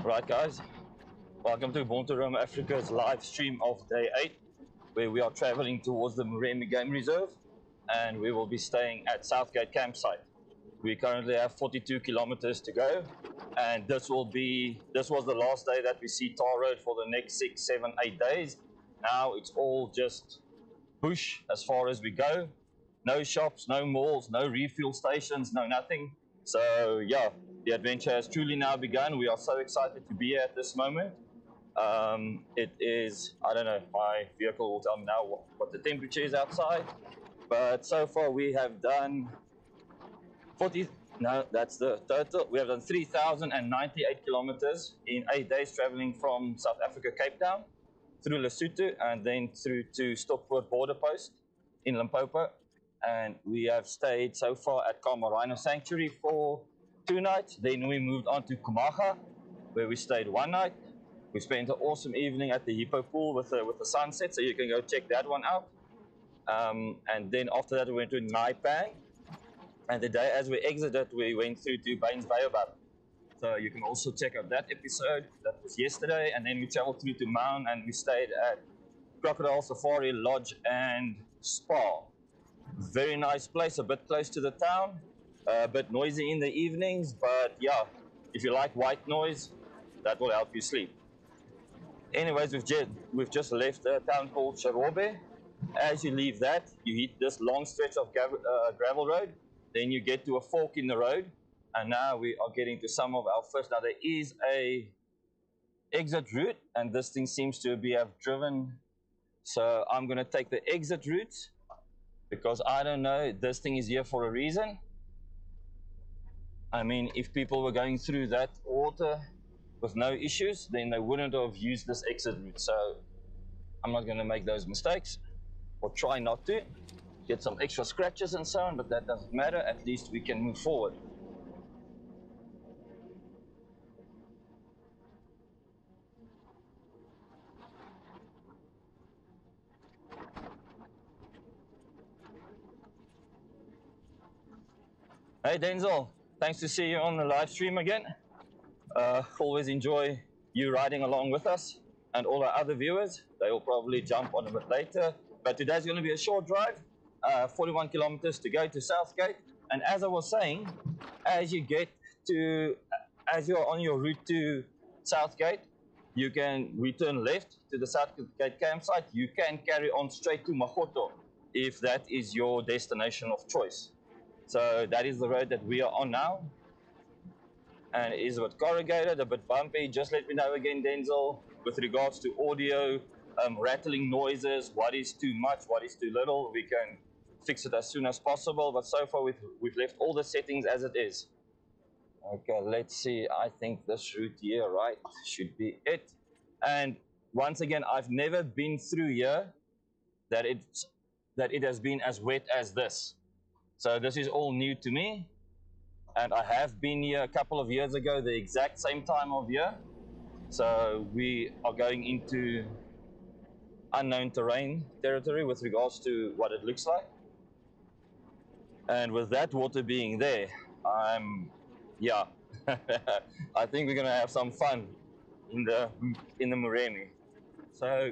Right guys, welcome to Born to Roam Africa's live stream of day 8, where we are traveling towards the Moremi Game Reserve and we will be staying at Southgate campsite. We currently have 42 kilometers to go, and this was the last day that we see tar road for the next 6, 7, 8 days. Now it's all just bush as far as we go. No shops, no malls, no refuel stations, no nothing. So yeah, the adventure has truly now begun. We are so excited to be here at this moment. It is, I don't know, my vehicle will tell me now what the temperature is outside. But so far we have done 40, no, that's the total. We have done 3,098 kilometers in 8 days, traveling from South Africa, Cape Town, through Lesotho, and then through to Stopwoord border post in Limpopo. And we have stayed so far at Kama Rhino Sanctuary for 2 nights. Then we moved on to Kumaga, where we stayed 1 night. We spent an awesome evening at the Hippo Pool with the sunset, so you can go check that one out. And then after that we went to Naipan, and the day as we exited we went through to Baines Baobab. So you can also check out that episode. That was yesterday. And then we traveled through to Maun and we stayed at Crocodile Safari Lodge and Spa. Very nice place, a bit close to the town, a bit noisy in the evenings, but yeah, if you like white noise, that will help you sleep. Anyways, we've just left a town called Sharobe. As you leave that, you hit this long stretch of gravel road, then you get to a fork in the road, and now we are getting to some of our first. Now there is a exit route, and this thing seems to have driven, so I'm going to take the exit route, because I don't know, this thing is here for a reason. I mean, if people were going through that water with no issues, then they wouldn't have used this exit route. So I'm not going to make those mistakes, or try not to. Get some extra scratches and so on, but that doesn't matter. At least we can move forward. Hey Denzel, thanks to see you on the live stream again. Always enjoy you riding along with us, and all our other viewers. They will probably jump on a bit later, but today's going to be a short drive, 41 kilometers to go to Southgate. And as I was saying, as you're on your route to Southgate, we turn left to the Southgate campsite. You can carry on straight to Magoto if that is your destination of choice. So that is the road that we are on now, and it is a bit corrugated, a bit bumpy. Just let me know again, Denzel, with regards to audio, rattling noises, what is too much, what is too little. We can fix it as soon as possible, but so far we've left all the settings as it is. Okay, let's see. I think this route here, right, should be it. And once again, I've never been through here that it has been as wet as this. So this is all new to me, and I have been here a couple of years ago, the exact same time of year. So we are going into unknown terrain territory with regards to what it looks like. And with that water being there, yeah, I think we're gonna have some fun in the Moremi. So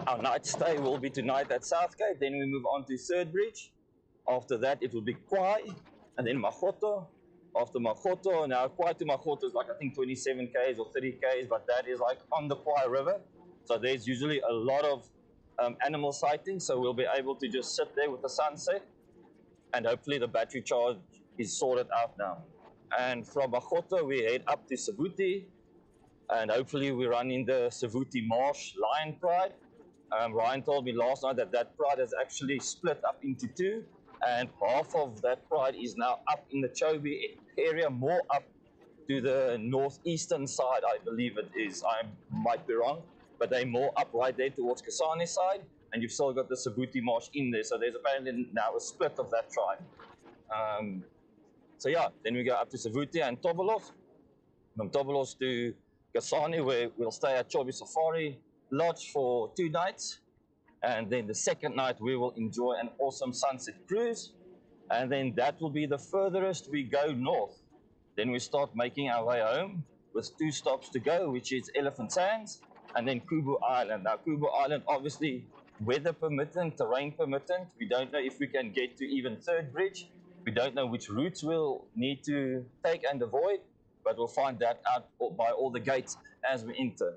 our night stay will be tonight at Southgate. Then we move on to Third Bridge. After that, it will be Kwai, and then Magoto. After Magoto, now Kwai to Magoto is like, I think 27 k's or 30 k's, but that is like on the Kwai River. So there's usually a lot of animal sightings. So we'll be able to just sit there with the sunset, and hopefully the battery charge is sorted out now. And from Magoto, we head up to Savuti, and hopefully we run in the Savuti Marsh Lion Pride. Ryan told me last night that pride has actually split up into 2, and half of that pride is now up in the Chobe area, more up to the northeastern side, I believe it is. I might be wrong, but they're more up right there towards Kasane side, and you've still got the Savuti Marsh in there. So there's apparently now a split of that tribe. So yeah, then we go up to Savuti and Tobolos. From Tobolos to Kasane, where we'll stay at Chobe Safari Lodge for 2 nights. And then the second night we will enjoy an awesome sunset cruise, and then that will be the furthest we go north. Then we start making our way home with 2 stops to go, which is Elephant Sands and then Kubu Island. Now, Kubu Island, obviously, weather permitting, terrain permitting, we don't know if we can get to even Third Bridge. We don't know which routes we'll need to take and avoid, but we'll find that out by all the gates as we enter.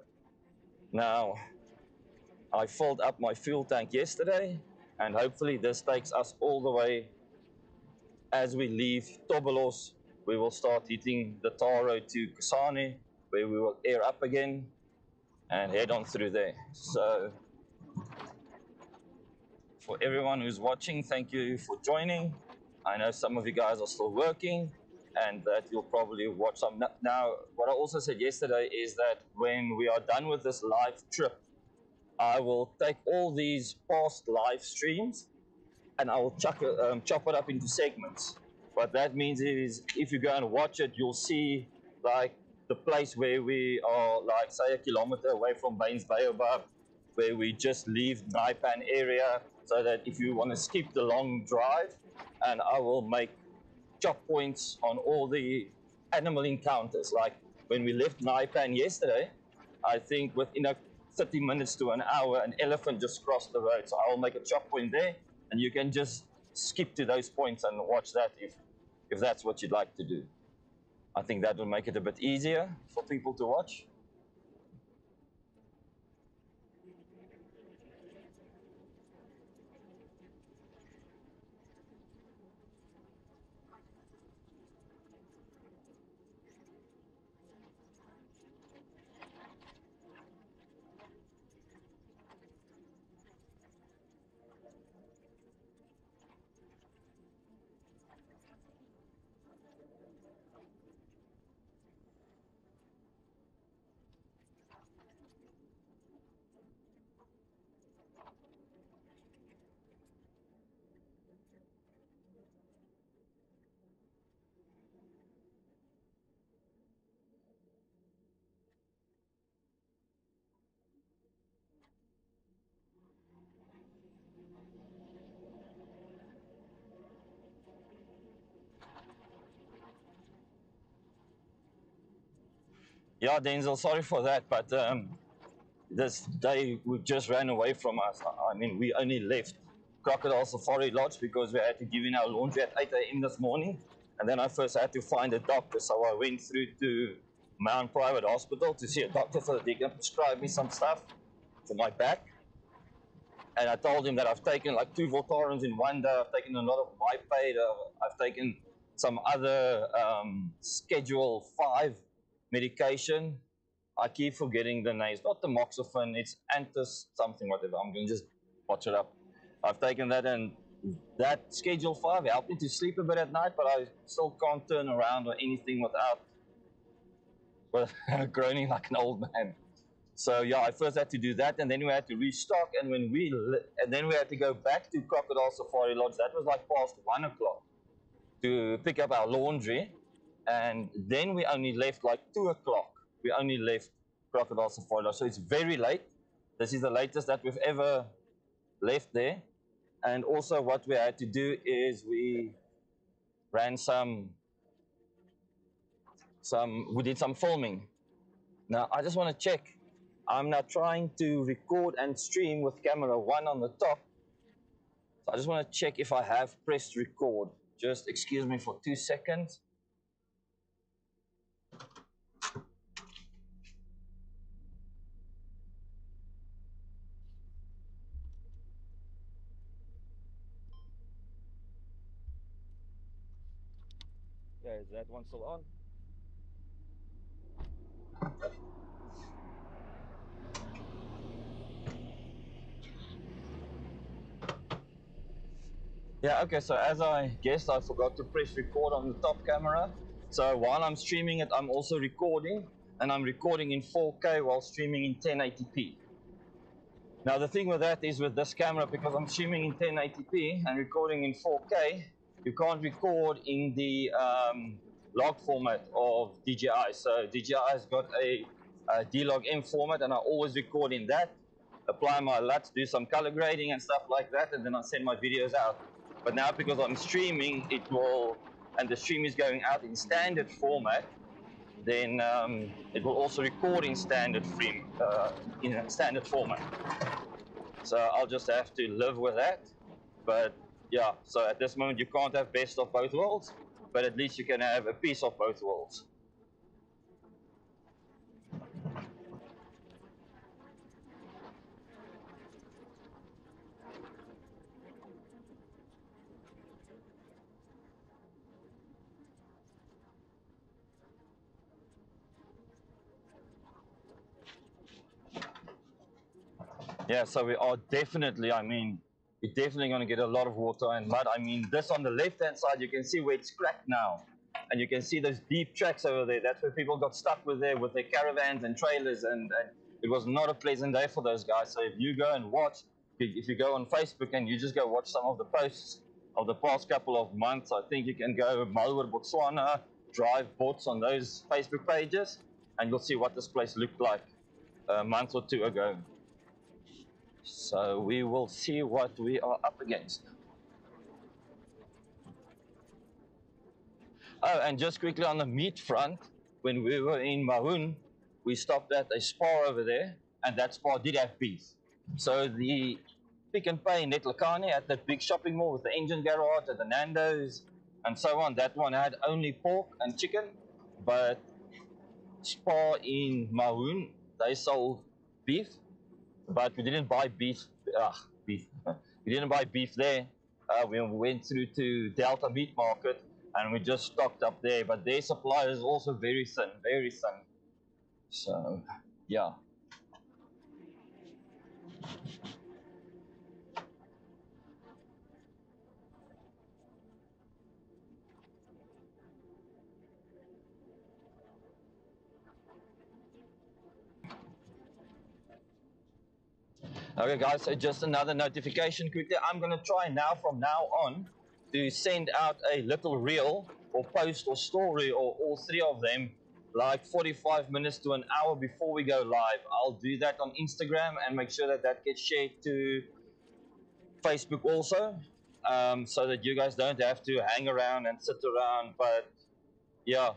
Now, I filled up my fuel tank yesterday, and hopefully this takes us all the way. As we leave Tobelos, we will start hitting the tar road to Kusane, where we will air up again and head on through there. So for everyone who's watching, thank you for joining. I know some of you guys are still working and that you'll probably watch some. Now, what I also said yesterday is that when we are done with this live trip, I will take all these past live streams and I will chop it up into segments. What that means is if you go and watch it, you'll see like the place where we are, like say a kilometer away from Baines Baobab, where we just leave Naipan area, so that if you want to skip the long drive, and I will make chop points on all the animal encounters. Like when we left Naipan yesterday, I think within 30 minutes to an hour, an elephant just crossed the road. So I'll make a chop point there, and you can just skip to those points and watch that if that's what you'd like to do. I think that will make it a bit easier for people to watch. Yeah, Denzel, sorry for that, but this day we just ran away from us. I mean, we only left Crocodile Safari Lodge because we had to give in our laundry at 8 a.m. this morning. And then I first had to find a doctor, so I went through to Mount Private Hospital to see a doctor so that they can prescribe me some stuff for my back. And I told him that I've taken like 2 Voltarens in one day. I've taken a lot of Mypaid. I've taken some other Schedule 5 medication. I keep forgetting the names. Not the tamoxifen, it's antis something, whatever. I'm going to just watch it up. I've taken that, and that Schedule 5 helped me to sleep a bit at night, but I still can't turn around or anything without groaning like an old man. So yeah, I first had to do that, and then we had to restock, and then we had to go back to Crocodile Safari Lodge. That was like past 1 o'clock to pick up our laundry, and then we only left like 2 o'clock. We only left Crocodile Safari Lodge, so it's very late. This is the latest that we've ever left there. And also what we had to do is we ran we did some filming. Now I just want to check. I'm now trying to record and stream with camera 1 on the top. So I just want to check if I have pressed record. Just excuse me for 2 seconds. Yeah, is that one still on? Yeah, okay, so as I guessed, I forgot to press record on the top camera. So while I'm streaming it, I'm also recording, and I'm recording in 4K while streaming in 1080p. Now the thing with that is with this camera, because I'm streaming in 1080p and recording in 4K, you can't record in the log format of DJI. So DJI's got a D-Log-M format, and I always record in that, apply my LUTs, do some color grading and stuff like that, and then I send my videos out. But now because I'm streaming, it will and the stream is going out in standard format, then it will also record in standard format. So I'll just have to live with that. But yeah, so at this moment you can't have best of both worlds, but at least you can have a piece of both worlds. Yeah, so we are definitely, we're definitely going to get a lot of water and mud. I mean, this on the left-hand side, you can see where it's cracked now. And you can see those deep tracks over there. That's where people got stuck with their caravans and trailers. And it was not a pleasant day for those guys. So if you go and watch, if you go on Facebook and you just go watch some of the posts of the past couple of months, I think you can go Overlanding Botswana, drive boats on those Facebook pages, and you'll see what this place looked like a month or two ago. So we will see what we are up against. Oh, and just quickly on the meat front, when we were in Mahun, we stopped at a spa over there, and that spa did have beef. So the Pick and Pay in Netlakane at that big shopping mall with the engine garage at the Nando's and so on, that one had only pork and chicken, but spa in Mahun, they sold beef. But we didn't buy beef. We didn't buy beef there. We went through to Delta Meat Market and we just stocked up there. But their supply is also very thin, very thin. So, yeah. Okay, guys, so just another notification quickly. I'm going to try now, from now on, to send out a little reel or post or story or all three of them like 45 minutes to an hour before we go live. I'll do that on Instagram and make sure that that gets shared to Facebook also, so that you guys don't have to hang around and sit around. But yeah,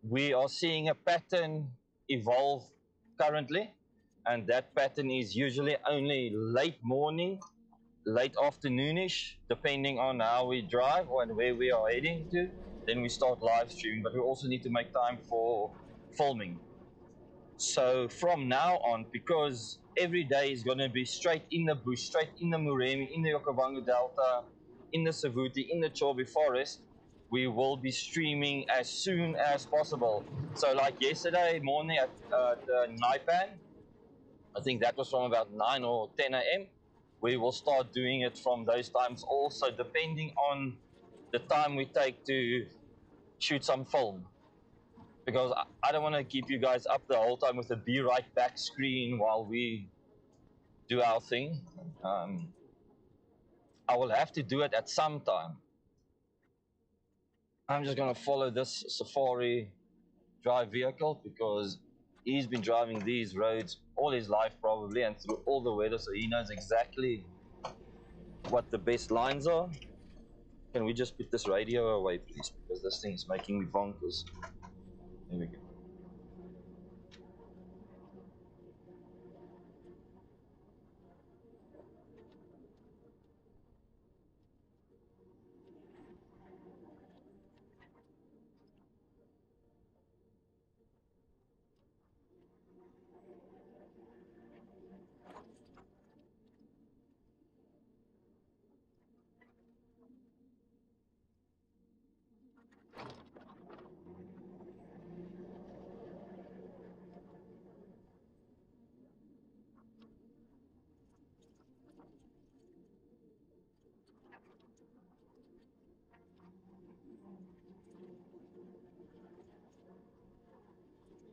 we are seeing a pattern evolve currently, and that pattern is usually only late morning, late afternoonish, depending on how we drive and where we are heading to. Then we start live streaming, but we also need to make time for filming. So from now on, because every day is going to be straight in the bush, straight in the Moremi, in the Okavango Delta, in the Savuti, in the Chobe Forest, we will be streaming as soon as possible. So like yesterday morning at Naipan, I think that was from about 9 or 10 a.m. We will start doing it from those times also, depending on the time we take to shoot some film. Because I don't want to keep you guys up the whole time with the be right back screen while we do our thing. I will have to do it at some time. I'm just going to follow this Safari drive vehicle because he's been driving these roads all his life probably and through all the weather, so he knows exactly what the best lines are. Can we just put this radio away, please? Because this thing is making me bonkers. There we go.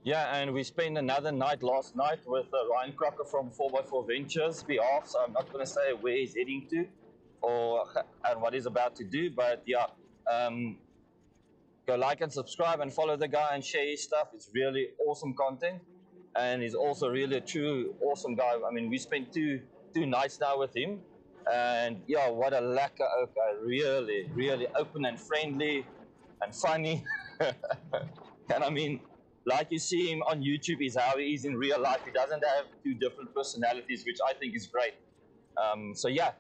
Yeah, and we spent another night last night with Ryan Crocker from 4x4 Ventures behalf, so I'm not going to say where he's heading to or and what he's about to do, but yeah, go like and subscribe and follow the guy and share his stuff. It's really awesome content, and he's also really a true awesome guy. I mean, we spent two nights now with him, And yeah, what a lekker ook. Really, really open and friendly and funny. And I mean, like you see him on YouTube is how he is in real life. He doesn't have two different personalities, which I think is great. So yeah,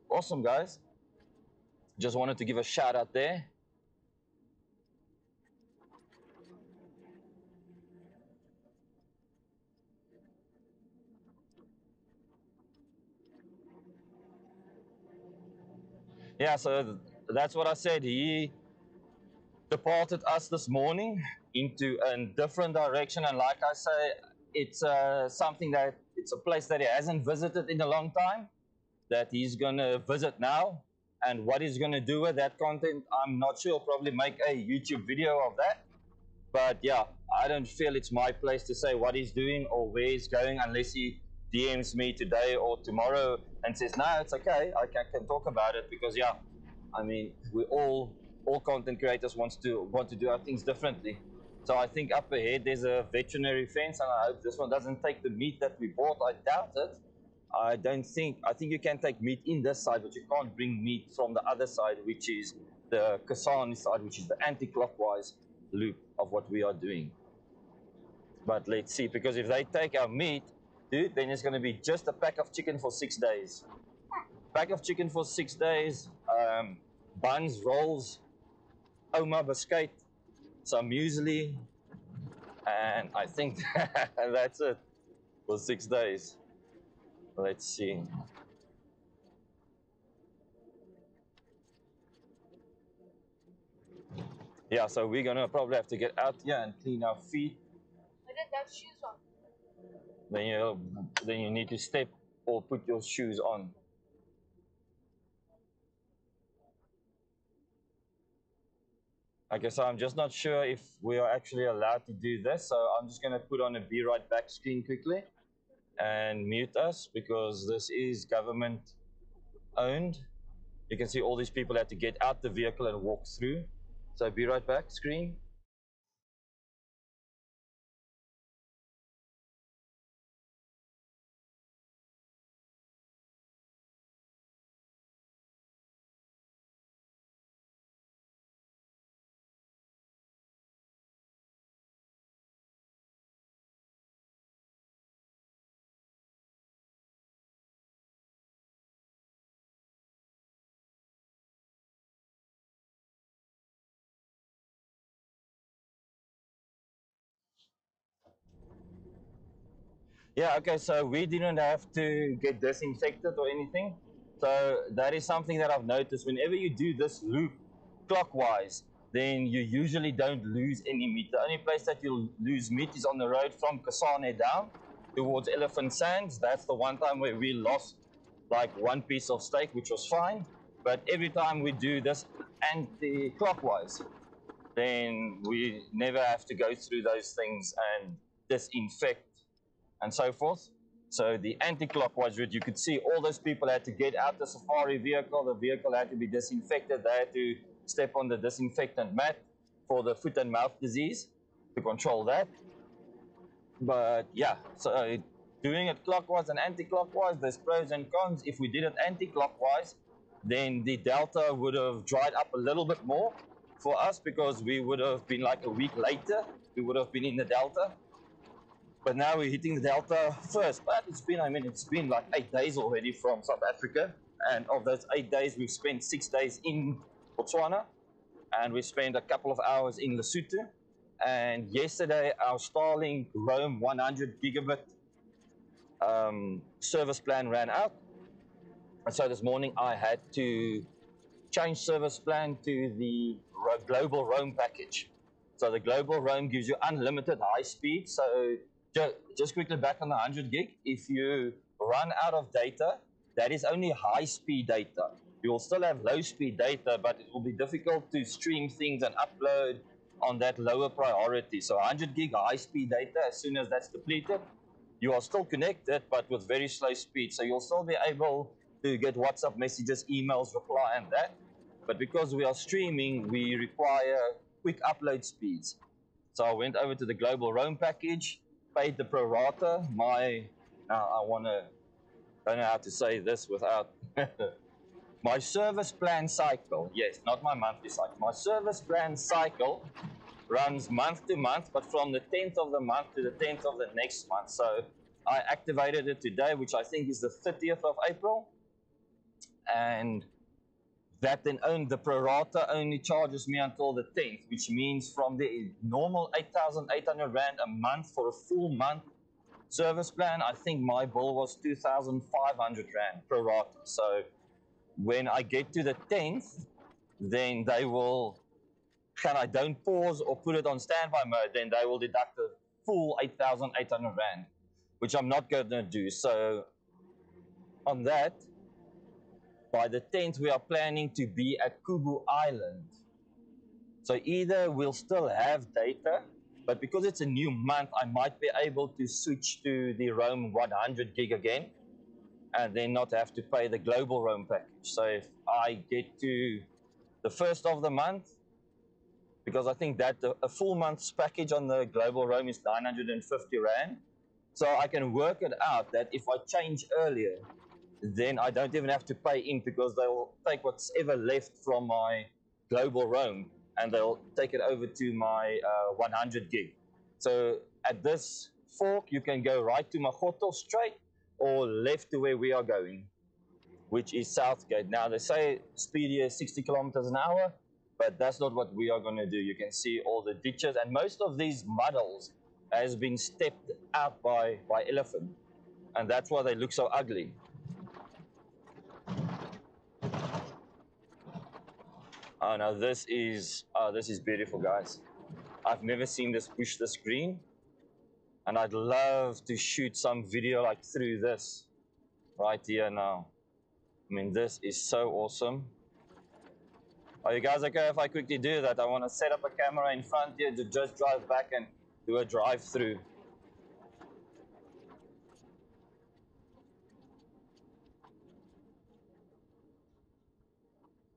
awesome guys. Just wanted to give a shout out there. Yeah, so that's what I said. He departed us this morning into a different direction, and like I say, it's something that it's a place that he hasn't visited in a long time, that he's gonna visit now. And what he's gonna do with that content, I'm not sure. Probably make a YouTube video of that. But yeah, I don't feel it's my place to say what he's doing or where he's going unless he DMs me today or tomorrow and says, no, it's okay, I can talk about it. Because yeah, I mean, we all content creators want to do our things differently. So I think up ahead there's a veterinary fence, and I hope this one doesn't take the meat that we bought. I doubt it. I think you can take meat in this side, but you can't bring meat from the other side, which is the Kasane side, which is the anti-clockwise loop of what we are doing. But let's see, because if they take our meat, dude, then it's going to be just a pack of chicken for 6 days. Pack of chicken for 6 days, buns, rolls, Oma biscuit, some muesli, and I think that's it for 6 days. Let's see. Yeah, so we're gonna probably have to get out here and clean our feet. I didn't have shoes on. Then you need to step or put your shoes on. Okay, so I'm just not sure if we are actually allowed to do this. So I'm just gonna put on a be right back screen quickly and mute us, because this is government owned. You can see all these people had to get out the vehicle and walk through. So be right back screen. Yeah, okay, so we didn't have to get disinfected or anything. So that is something that I've noticed. Whenever you do this loop clockwise, then you usually don't lose any meat. The only place that you'll lose meat is on the road from Kasane down towards Elephant Sands. That's the one time where we lost like one piece of steak, which was fine. But every time we do this anti-clockwise, then we never have to go through those things and disinfect and so forth. So the anti-clockwise route, you could see all those people had to get out the safari vehicle. The vehicle had to be disinfected. They had to step on the disinfectant mat for the foot and mouth disease to control that. But yeah, so doing it clockwise and anti-clockwise, there's pros and cons. If we did it anti-clockwise, then the delta would have dried up a little bit more for us, because we would have been like a week later, we would have been in the delta. But now we're hitting the delta first. But it's been like 8 days already from South Africa. And of those 8 days, we've spent 6 days in Botswana. And we spent a couple of hours in Lesotho. And yesterday, our Starlink Roam 100 gigabit service plan ran out. And so this morning, I had to change service plan to the global roam package. So the global roam gives you unlimited high speed. So just quickly back on the 100 gig, if you run out of data, that is only high speed data. You will still have low speed data, but it will be difficult to stream things and upload on that lower priority. So 100 gig high speed data, as soon as that's depleted, you are still connected, but with very slow speed. So you'll still be able to get WhatsApp messages, emails, reply, and that. But because we are streaming, we require quick upload speeds. So I went over to the global roam package, paid the pro rata. Don't know how to say this without My service plan cycle, yes, not my monthly cycle. My service plan cycle runs month to month, but from the 10th of the month to the 10th of the next month. So I activated it today, which I think is the 30th of April. And that then the prorata only charges me until the 10th, which means from the normal 8,800 Rand a month for a full month service plan, I think my bill was 2,500 Rand prorata. So when I get to the 10th, then they will, and I don't pause or put it on standby mode, then they will deduct the full 8,800 Rand, which I'm not going to do. So on that, by the 10th, we are planning to be at Kubu Island. So either we'll still have data, but because it's a new month, I might be able to switch to the Roam 100 gig again and then not have to pay the global Roam package. So if I get to the first of the month, because I think that a full month's package on the global Roam is 950 Rand. So I can work it out that if I change earlier, then I don't even have to pay in because they'll take what's ever left from my global Roam and they'll take it over to my 100 gig. So at this fork, you can go right to Magoto straight or left to where we are going, which is Southgate. Now they say speed here is 60 kilometers an hour, but that's not what we are going to do. You can see all the ditches, and most of these muddles has been stepped out by elephant, and that's why they look so ugly. Oh no, this is beautiful, guys. I've never seen this bush this green, and I'd love to shoot some video like through this right here now. I mean, this is so awesome. Are you guys okay if I quickly do that? I want to set up a camera in front here to just drive back and do a drive through.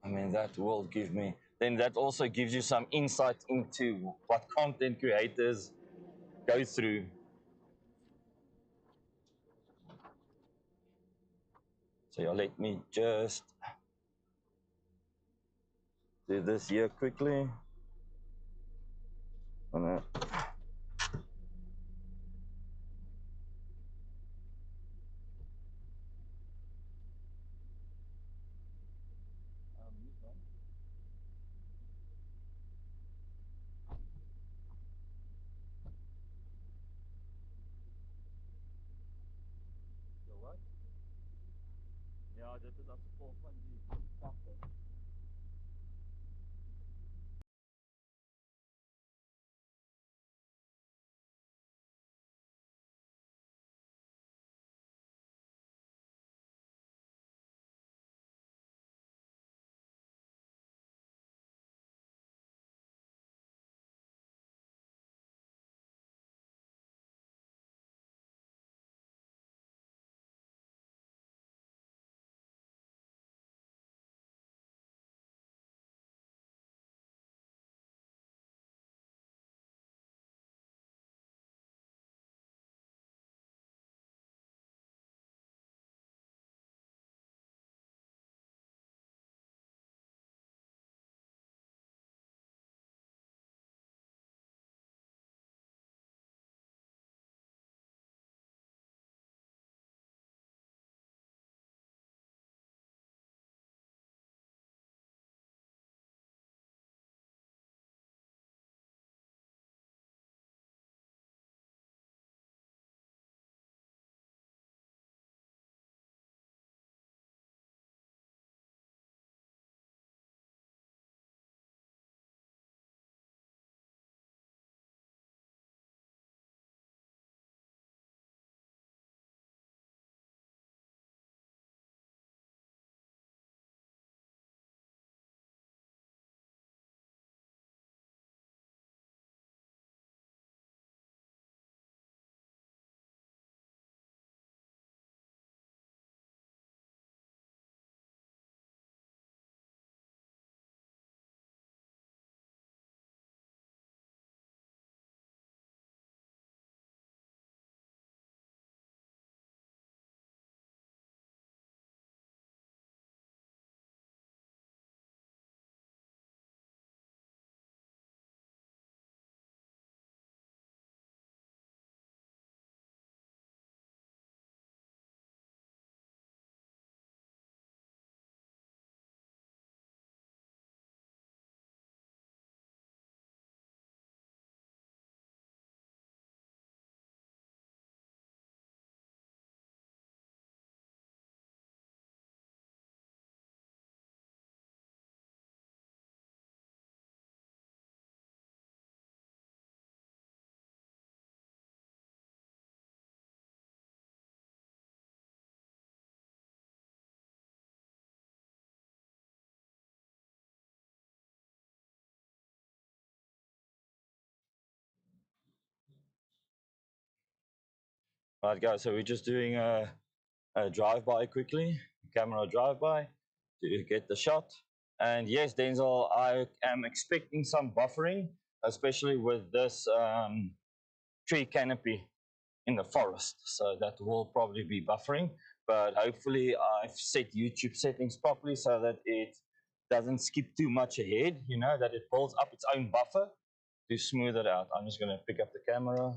I mean, that will give me, then that also gives you some insight into what content creators go through. So yeah, let me just do this here quickly. Ja, dit is as gevolg van die kappe. Right, guys, so we're just doing a drive-by quickly, camera drive-by to get the shot. And yes, Denzel, I am expecting some buffering, especially with this tree canopy in the forest. So that will probably be buffering, but hopefully I've set YouTube settings properly so that it doesn't skip too much ahead, you know, that it builds up its own buffer to smooth it out. I'm just going to pick up the camera.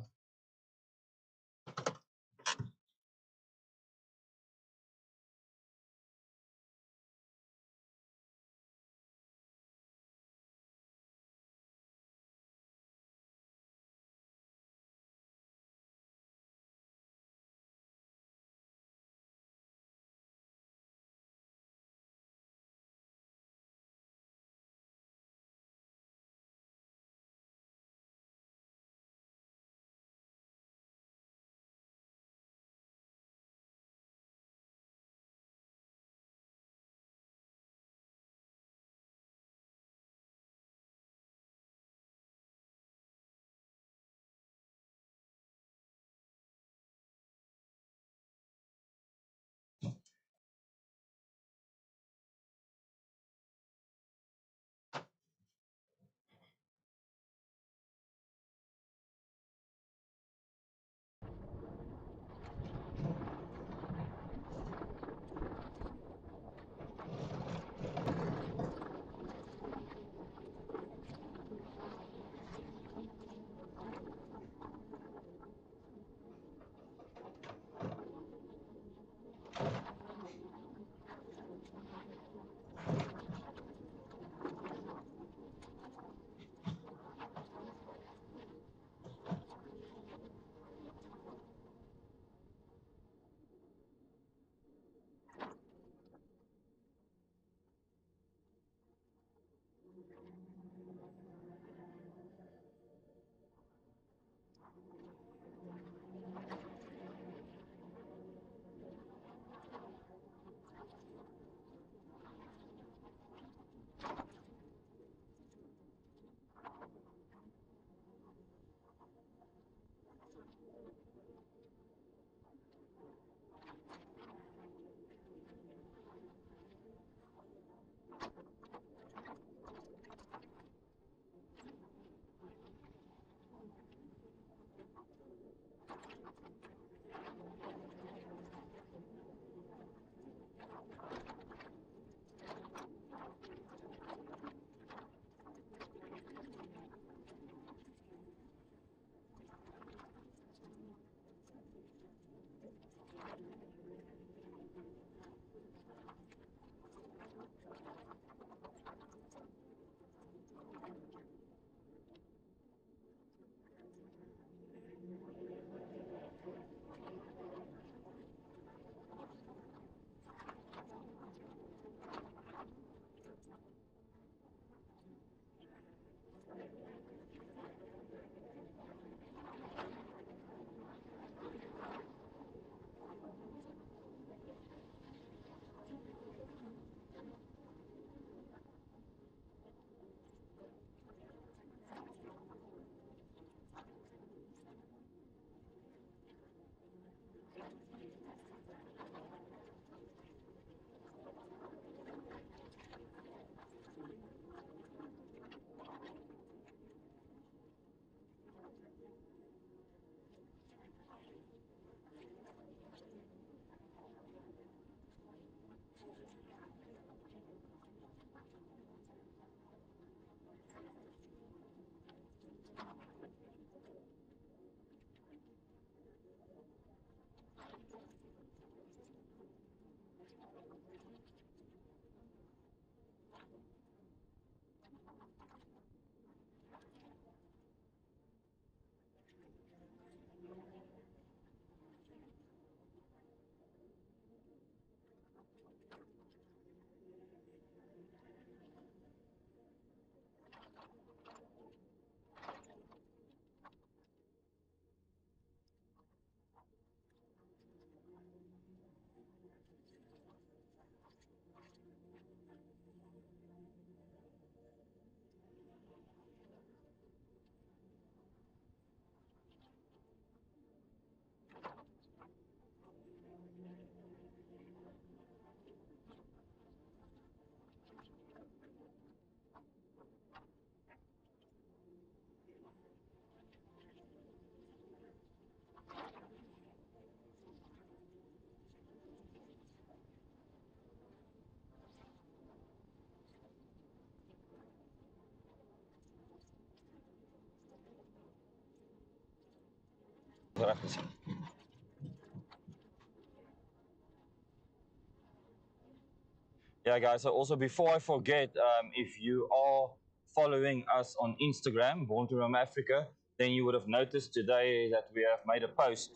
Yeah, guys. So also before I forget, if you are following us on Instagram, Born to Roam Africa, then you would have noticed today that we have made a post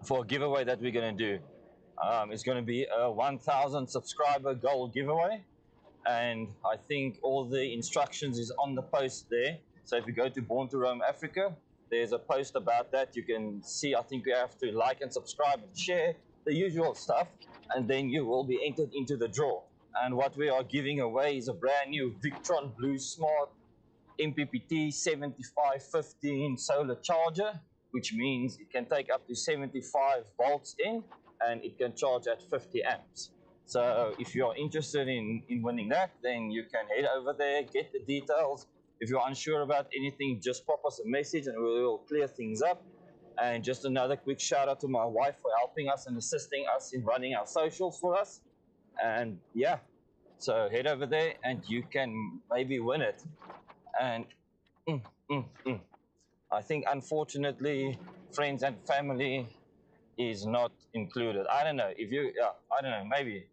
for a giveaway that we're going to do. It's going to be a 1,000 subscriber goal giveaway, and I think all the instructions is on the post there. So if you go to Born to Roam Africa, there's a post about that. You can see. I think you have to like and subscribe and share the usual stuff, and then you will be entered into the draw. And what we are giving away is a brand new Victron Blue Smart MPPT 7515 solar charger, which means it can take up to 75 volts in and it can charge at 50 amps. So if you're interested in winning that, then you can head over there, get the details. If you're unsure about anything, just pop us a message and we will clear things up. And just another quick shout out to my wife for helping us and assisting us in running our socials for us. And yeah, so head over there and you can maybe win it. And I think unfortunately friends and family is not included. I don't know if you, yeah, I don't know, maybe.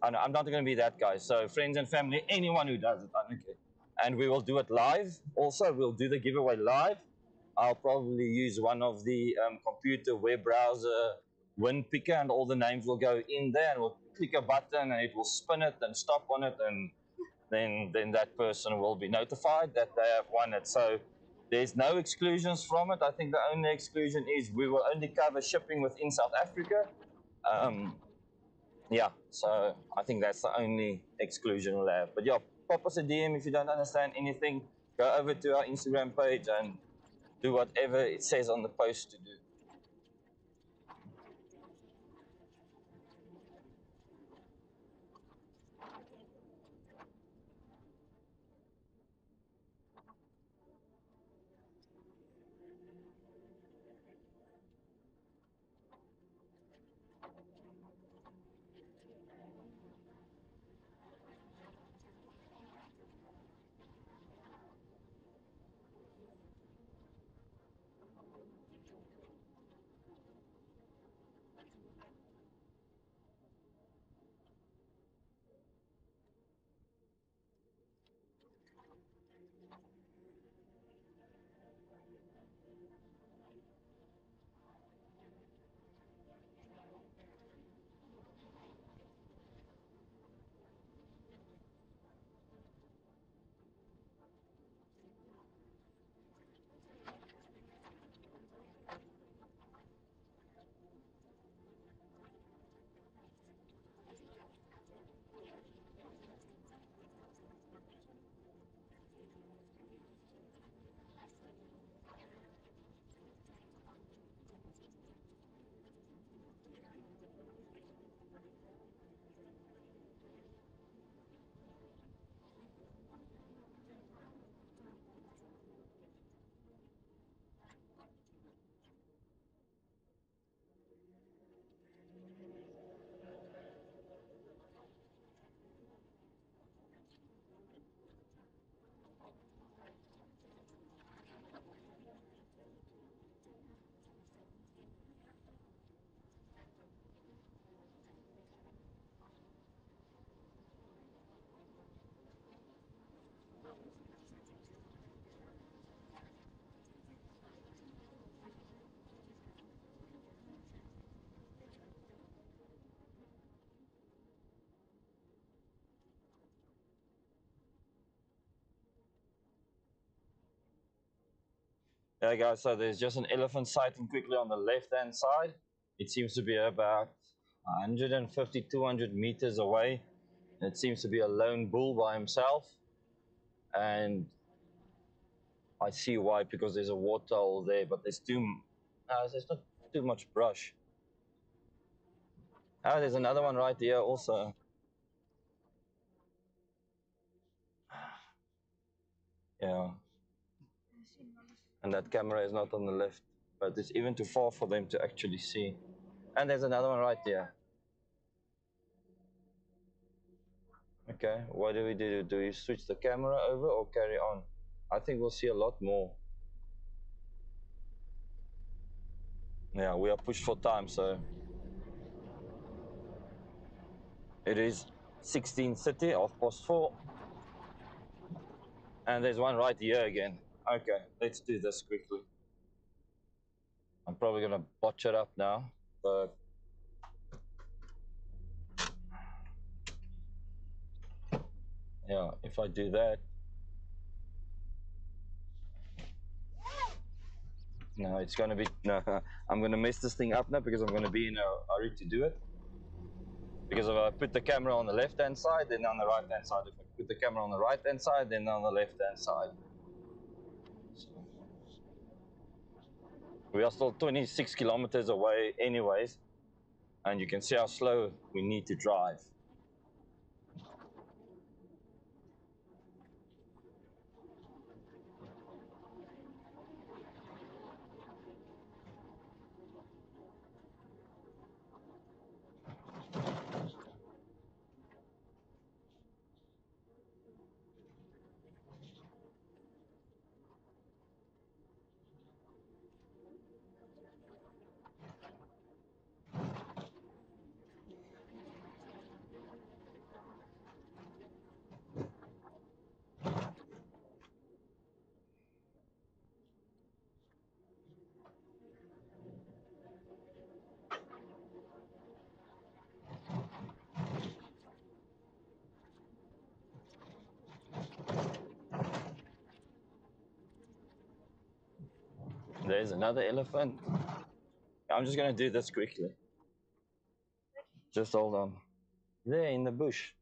I know, I'm not going to be that guy. So friends and family, anyone who does it, I don't care. And we will do it live. Also, we'll do the giveaway live. I'll probably use one of the computer web browser win picker, and all the names will go in there, and we'll click a button, and it will spin it and stop on it, and then that person will be notified that they have won it. So there's no exclusions from it. I think the only exclusion is we will only cover shipping within South Africa. Yeah, so I think that's the only exclusion we'll have. But yeah, pop us a DM if you don't understand anything. Go over to our Instagram page and do whatever it says on the post to do. Yeah, guys, so there's just an elephant sighting quickly on the left-hand side. It seems to be about 150, 200 meters away. It seems to be a lone bull by himself. And I see why, because there's a water hole there, but there's not too much brush. Ah, there's another one right here also. Yeah. And that camera is not on the left, but it's even too far for them to actually see. And there's another one right here. Okay, what do we do? Do we switch the camera over or carry on? I think we'll see a lot more. Yeah, we are pushed for time, so it is 16:30, 4:30, and there's one right here again. Okay, let's do this quickly. I'm probably gonna botch it up now, but yeah, if I do that, no, it's gonna be no. I'm gonna mess this thing up now because I'm gonna be in a hurry to do it. Because if I put the camera on the left-hand side, then on the right-hand side. If I put the camera on the right-hand side, then on the left-hand side. So we are still 26 kilometers away anyways, and you can see how slow we need to drive. There's another elephant. I'm just gonna do this quickly. Just hold on. There in the bush.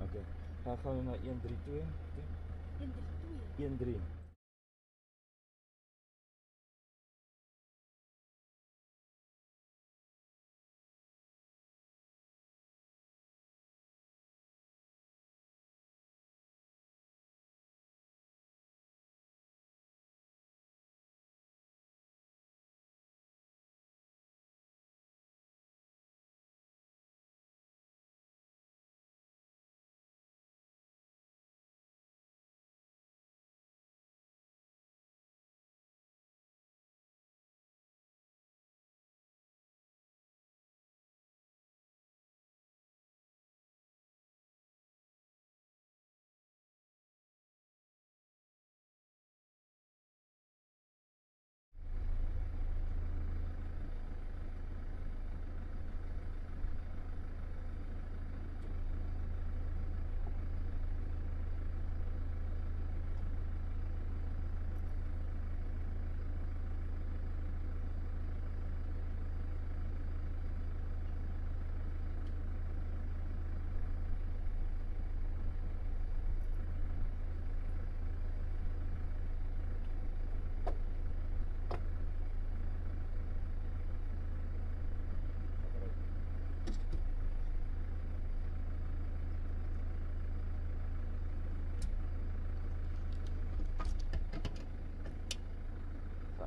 Okay. Gaan we naar 132? 132. 13.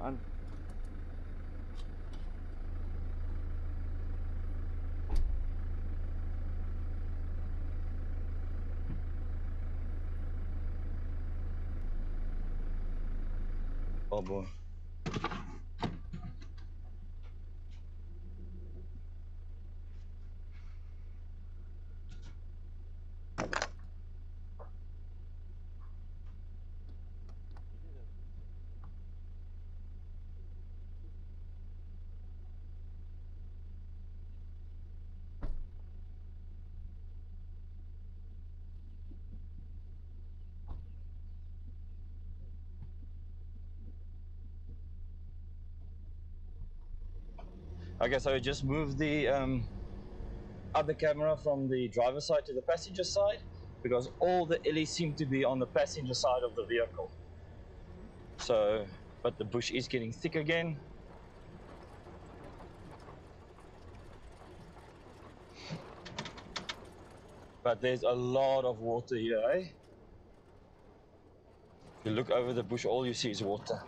on. Oh boy. Okay, so I just moved the other camera from the driver's side to the passenger side because all the LEs seem to be on the passenger side of the vehicle. So, but the bush is getting thick again. But there's a lot of water here, eh? If you look over the bush, all you see is water.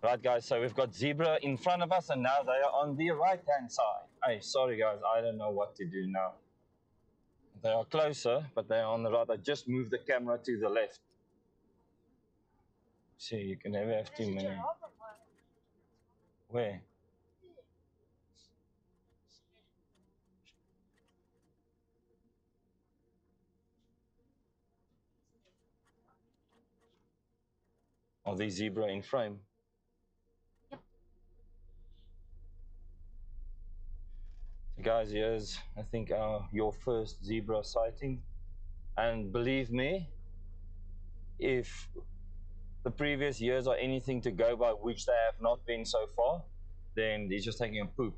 Right, guys, so we've got zebra in front of us, and now they are on the right-hand side. Hey, sorry, guys, I don't know what to do now. They are closer, but they are on the right. I just moved the camera to the left. See, you can never have too many. Where? Oh, the zebra in frame. Guys, here's, I think, your first zebra sighting. And believe me, if the previous years are anything to go by, which they have not been so far, then he's just taking a poop.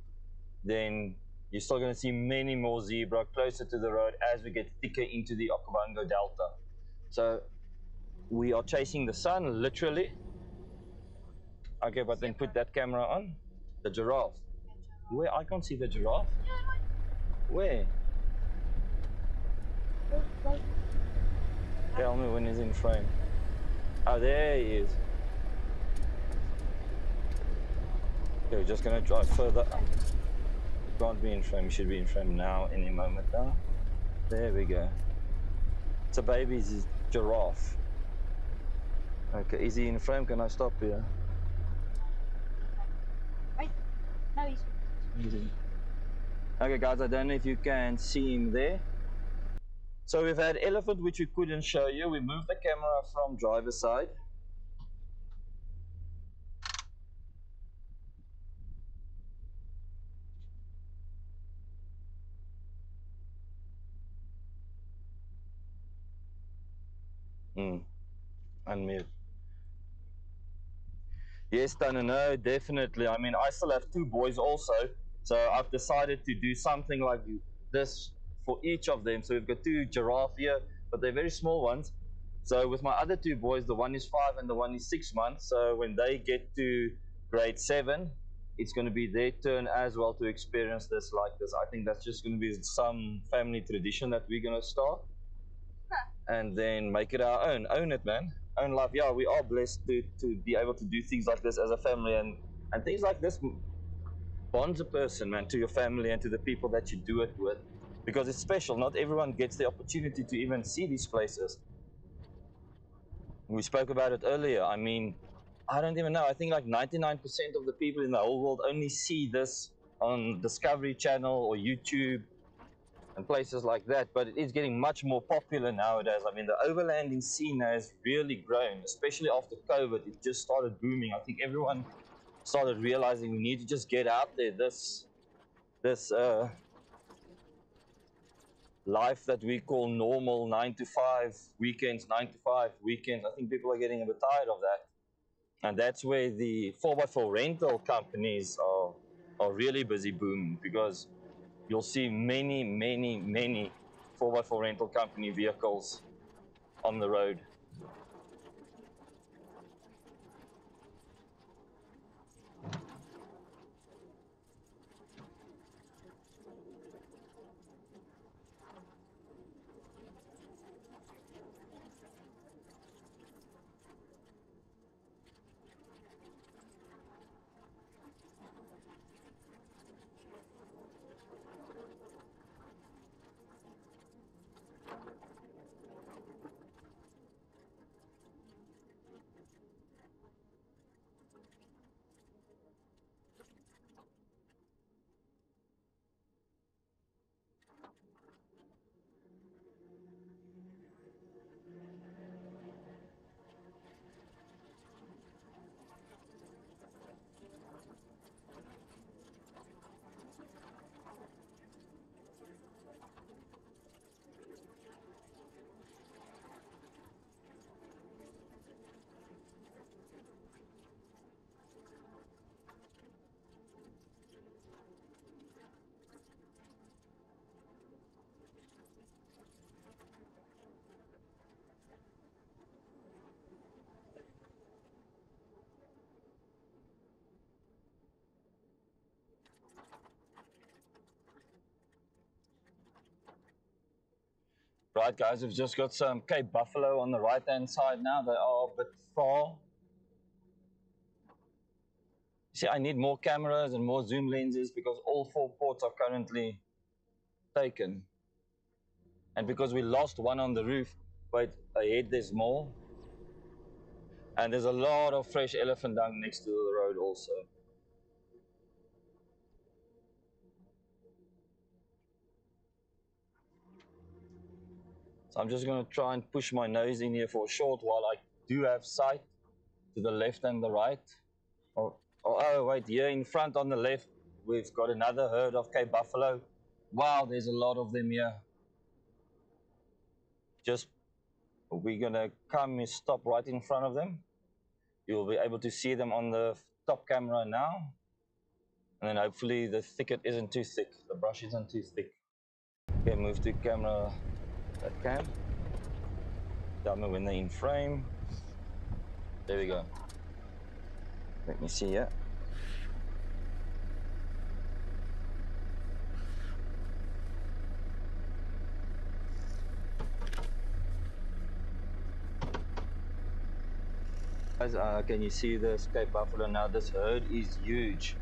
Then you're still going to see many more zebra closer to the road as we get thicker into the Okavango Delta. So we are chasing the sun, literally. Okay, but then put that camera on. The giraffe. Where? I can't see the giraffe. Where? Tell me when he's in frame. Oh, there he is. Okay, we're just gonna drive further. Can't be in frame. Should be in frame now, any moment now. There we go. It's a baby's giraffe. Okay, is he in frame? Can I stop here? Right. No, he's in. Okay, guys, I don't know if you can see him there. So we've had elephant, which we couldn't show you. We moved the camera from driver's side. Unmute. Yes, Dana, no, definitely. I mean, I still have two boys also, so I've decided to do something like this for each of them. So we've got two giraffe here, but they're very small ones. So with my other two boys, the one is 5 and the one is 6 months. So when they get to grade 7, it's going to be their turn as well to experience this like this. I think that's just going to be some family tradition that we're going to start. And then make it our own. Own it, man. Own life. Yeah, we are blessed to be able to do things like this as a family, and things like this bonds a person, man, to your family and to the people that you do it with, because it's special. Not everyone gets the opportunity to even see these places. We spoke about it earlier. I mean, I don't even know. I think like 99% of the people in the whole world only see this on Discovery Channel or YouTube. and places like that, but it is getting much more popular nowadays. I mean, the overlanding scene has really grown, especially after COVID. It just started booming. I think everyone started realizing we need to just get out there. This life that we call normal, 9 to 5 weekends, 9 to 5 weekends. I think people are getting a bit tired of that, and that's where the 4x4 rental companies are really busy booming, because you'll see many 4x4 rental company vehicles on the road. Right, guys, we've just got some Cape Buffalo on the right-hand side now. They are a bit far. See, I need more cameras and more zoom lenses because all 4 ports are currently taken. And because we lost one on the roof, wait, ahead there's more. And there's a lot of fresh elephant dung next to the road also. So I'm just going to try and push my nose in here for a short while I do have sight to the left and the right. Oh, wait, here in front on the left, we've got another herd of Cape Buffalo. Wow, there's a lot of them here. Just, we're going to come and stop right in front of them. You'll be able to see them on the top camera now. And then hopefully the thicket isn't too thick, the brush isn't too thick. Okay, move to camera that cam. Tell me when they're in frame. There we go. Let me see here. Guys, can you see this Cape Buffalo now? This herd is huge.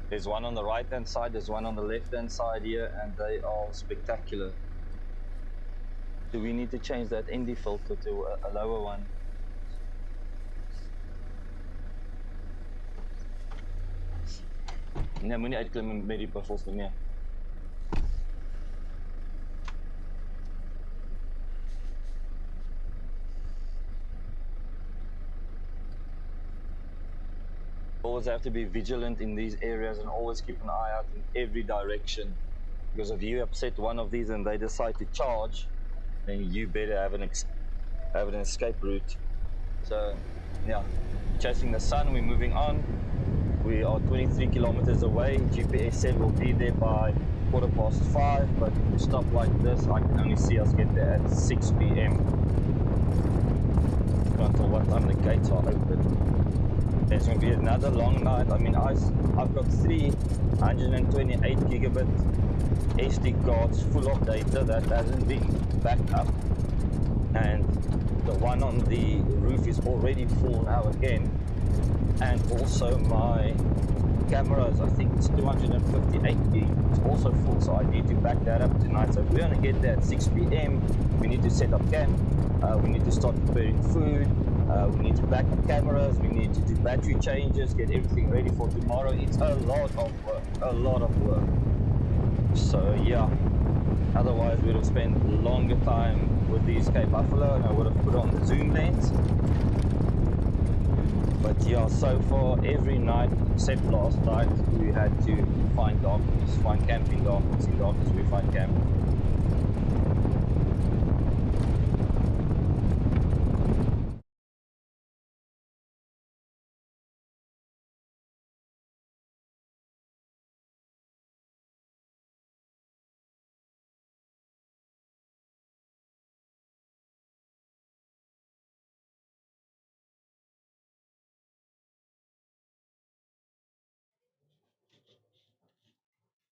There's one on the right hand side, there's one on the left hand side here, and they are spectacular. Do we need to change that ND filter to a lower one? Nee, moenie uitklim met die buffels nie. Always have to be vigilant in these areas and always keep an eye out in every direction. Because if you upset one of these and they decide to charge, then you better have an escape route. So, yeah, chasing the sun, we're moving on. We are 23 kilometers away. GPS said we'll be there by 5:15, but if we stop like this, I can only see us get there at 6 p.m. Until what time the gates are open. There's going to be another long night. I mean, I've got 3 128 gigabit SD cards full of data that hasn't been backed up, and the one on the roof is already full now again. And also my cameras, I think it's 258 gig, it's also full, so I need to back that up tonight. So if we're going to get there at 6 p.m, we need to set up camp, we need to start preparing food, we need to back up cameras, we need to do battery changes, get everything ready for tomorrow. It's a lot of work, So yeah, Otherwise, we'd have spent longer time with these Cape Buffalo and I would have put on the zoom lens. But yeah, so far every night except last night, we had to find darkness, find camping darkness. In darkness, we find camping.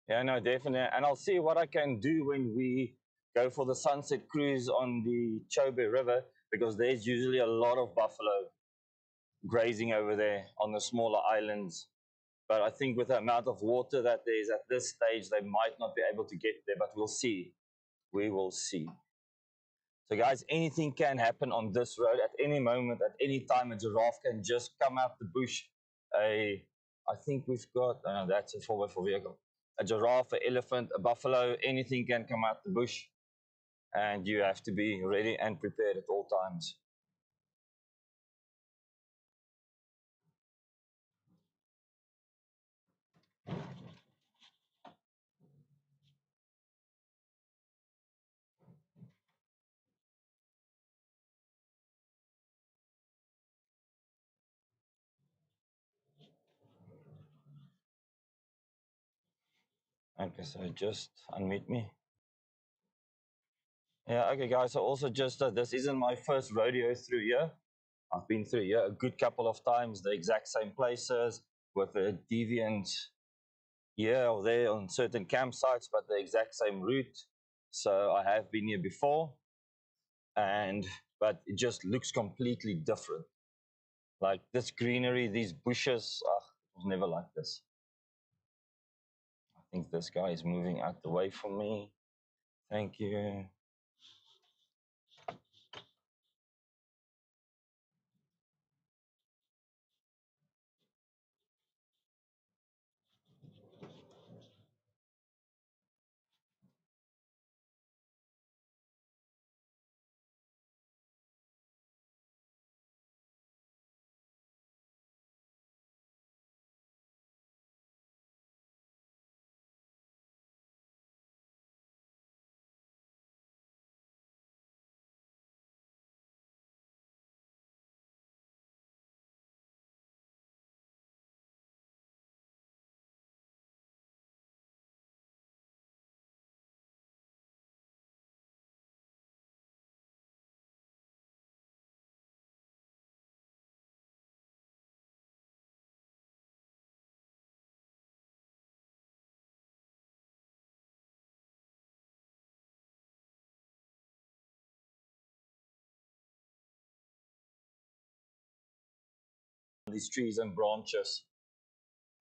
Yeah, no, definitely. And I'll see what I can do when we go for the sunset cruise on the Chobe River, because there's usually a lot of buffalo grazing over there on the smaller islands. But I think with the amount of water that there is at this stage, they might not be able to get there, but we'll see. We will see. So, guys, anything can happen on this road at any moment, at any time. A giraffe can just come out the bush. I think we've got, that's a 4x4 vehicle. A giraffe, an elephant, a buffalo, anything can come out the bush. And you have to be ready and prepared at all times. Okay, so just unmute me. Yeah, okay, guys. So also just this isn't my first rodeo through here. I've been through here a good couple of times, the exact same places with a deviant here or there on certain campsites, but the exact same route. So I have been here before, but it just looks completely different. Like this greenery, these bushes, it was never like this. I think this guy is moving out the way from me. Thank you. These trees and branches.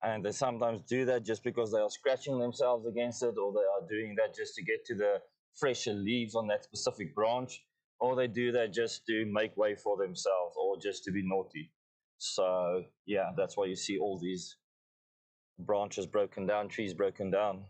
And they sometimes do that just because they are scratching themselves against it, or they are doing that just to get to the fresher leaves on that specific branch, or they do that just to make way for themselves or just to be naughty. So, yeah, that's why you see all these branches broken down, trees broken down.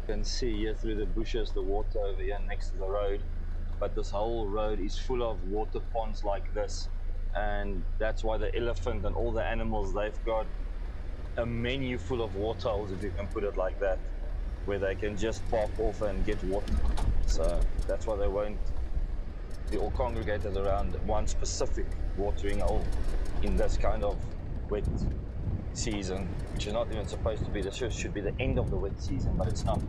You can see here through the bushes the water over here next to the road, but this whole road is full of water ponds like this, and that's why the elephant and all the animals, they've got a menu full of water holes, if you can put it like that, where they can just park off and get water. So that's why they won't be all congregated around one specific watering hole in this kind of wet season, which is not even supposed to be. This should be the end of the wet season, but it's not.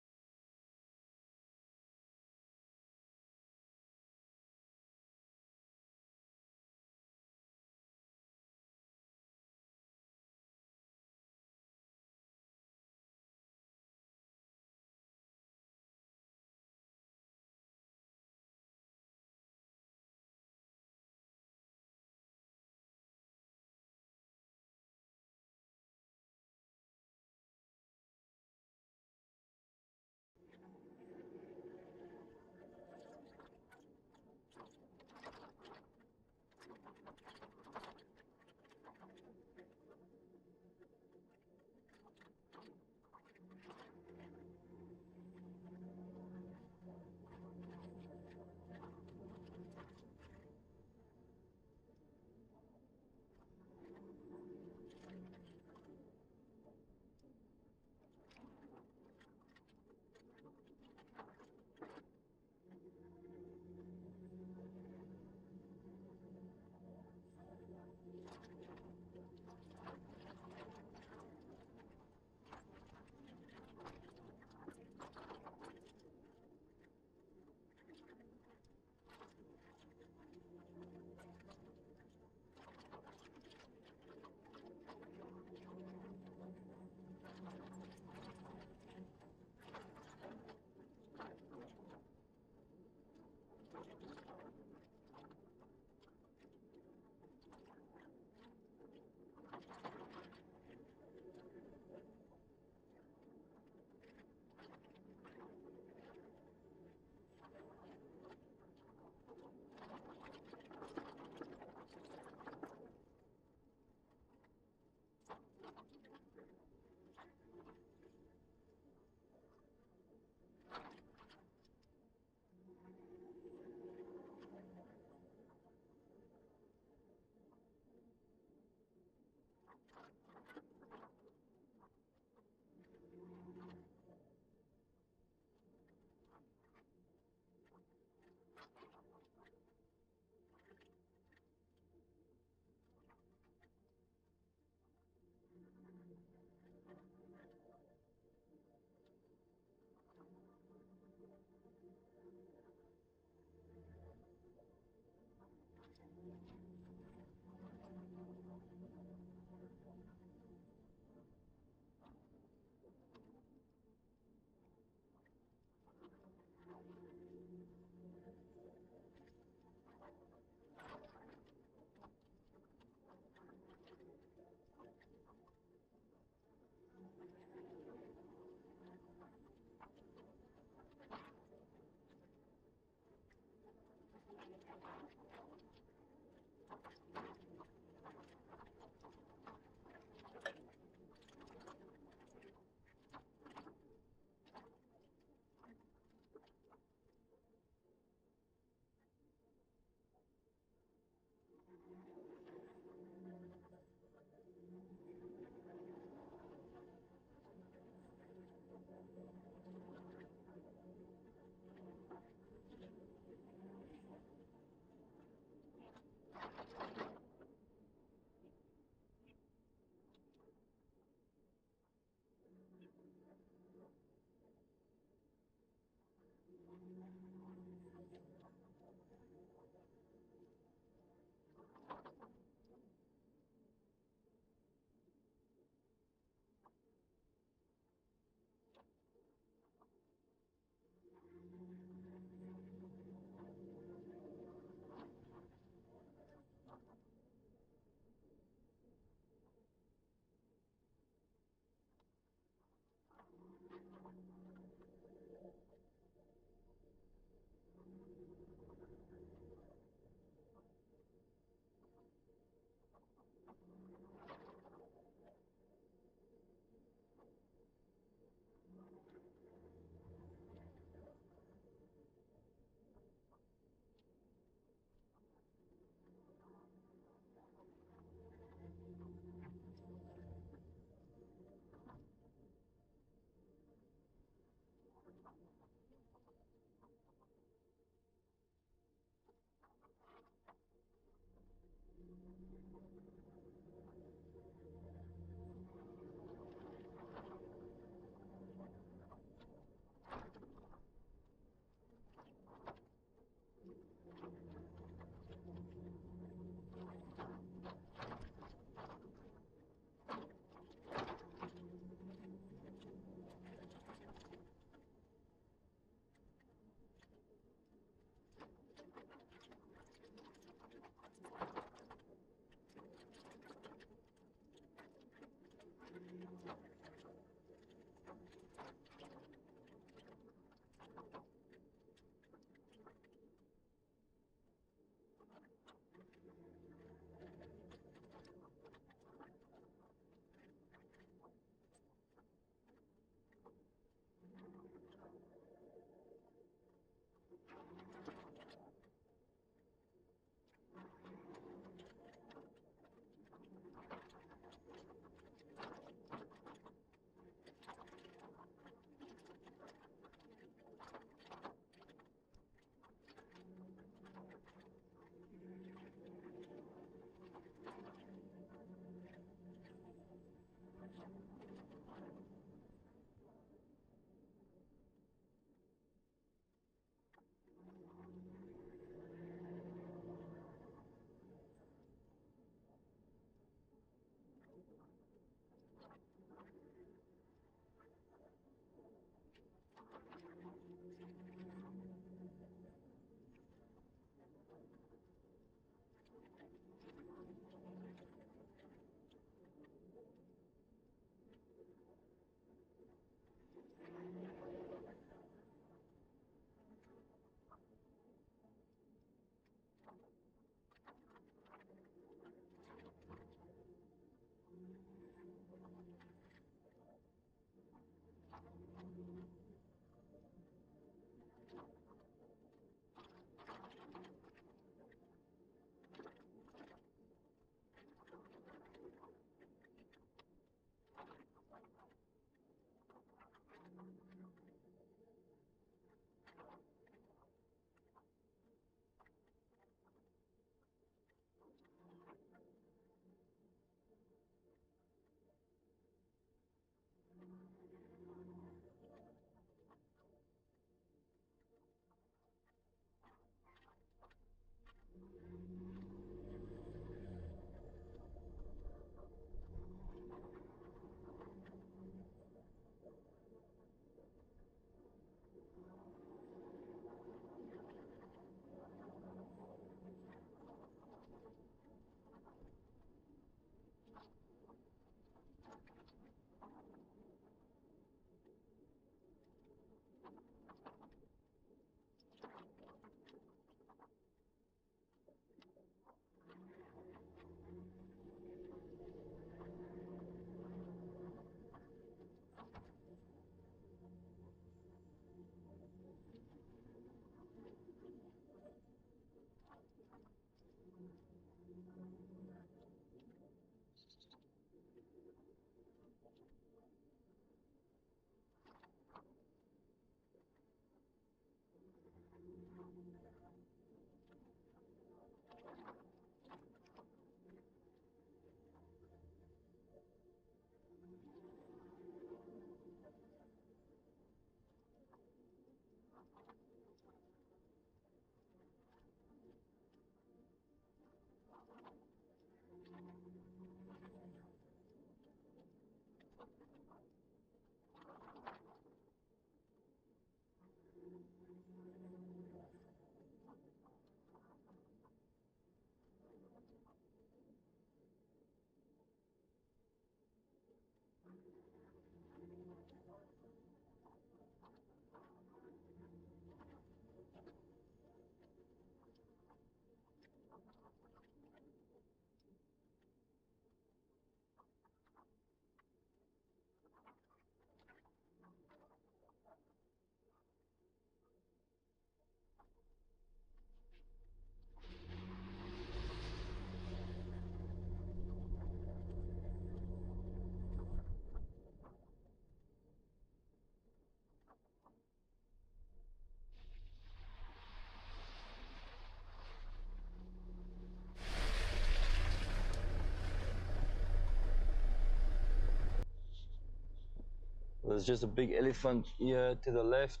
there's just a big elephant here to the left,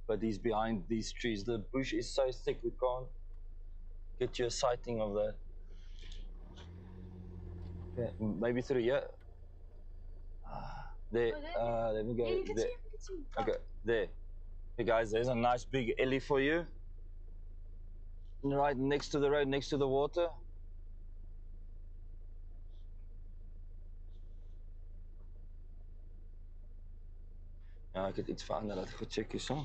but he's behind these trees. The bush is so thick we can't get you a sighting of that. Okay, maybe through here. There. Let me go. Yeah, you can there. see him. You can see him. Okay, there. Hey guys, there's a nice big ellie for you. Right next to the road, next to the water. Ja, ek het iets verander dat ek gecheck hierso.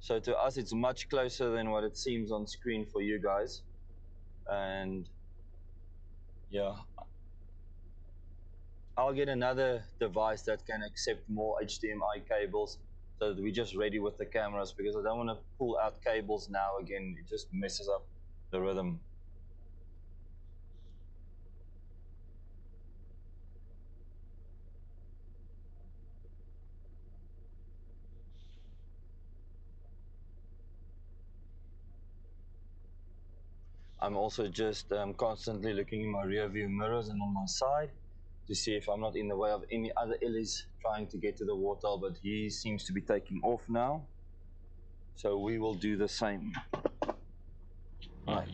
So to us, it's much closer than what it seems on screen for you guys. And yeah, I'll get another device that can accept more HDMI cables so that we're just ready with the cameras, because I don't want to pull out cables now again. It just messes up the rhythm. I'm also just constantly looking in my rear view mirrors and on my side to see if I'm not in the way of any other illies trying to get to the water, but he seems to be taking off now. So we will do the same. Right.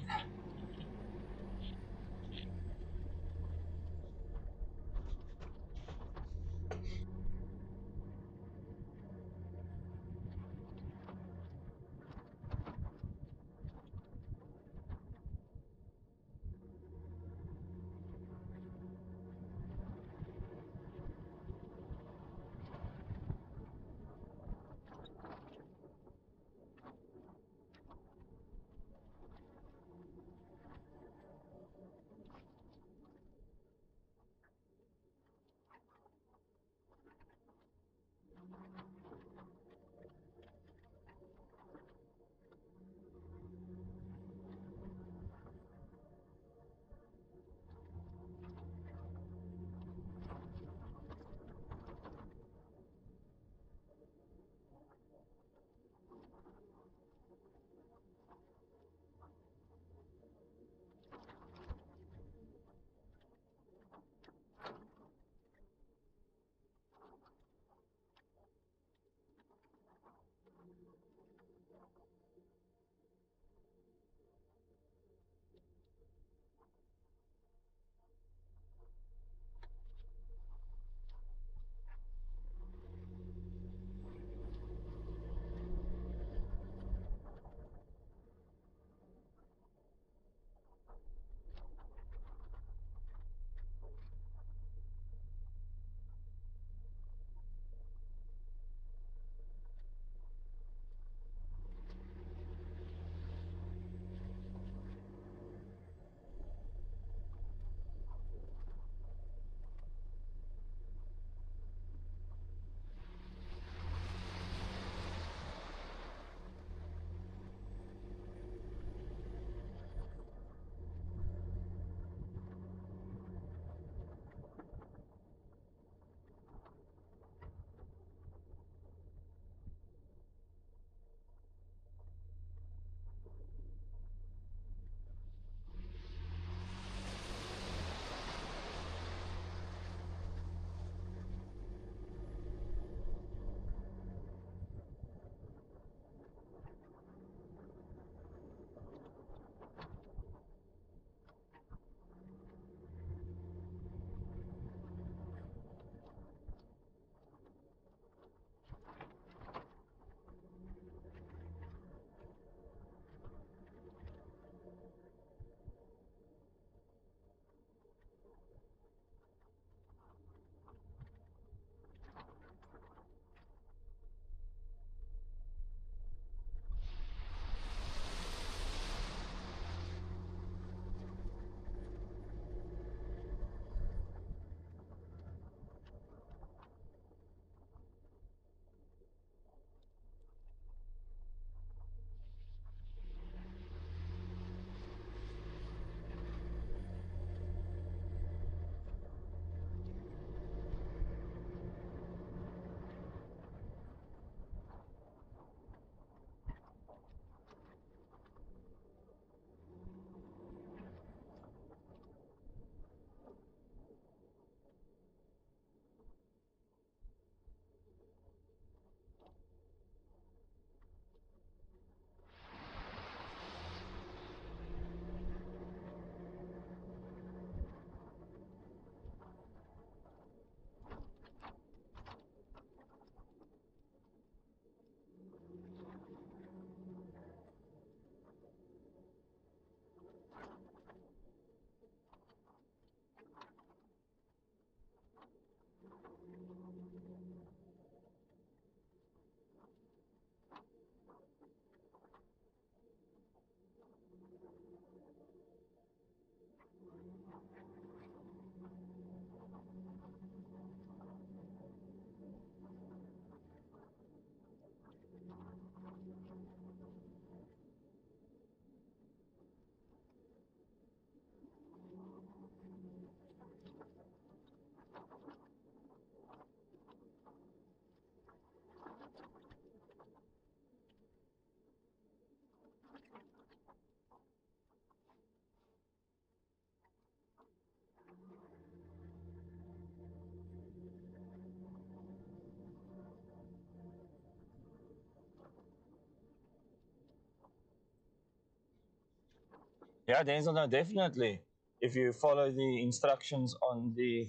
Yeah, Denzel, no, definitely. If you follow the instructions on the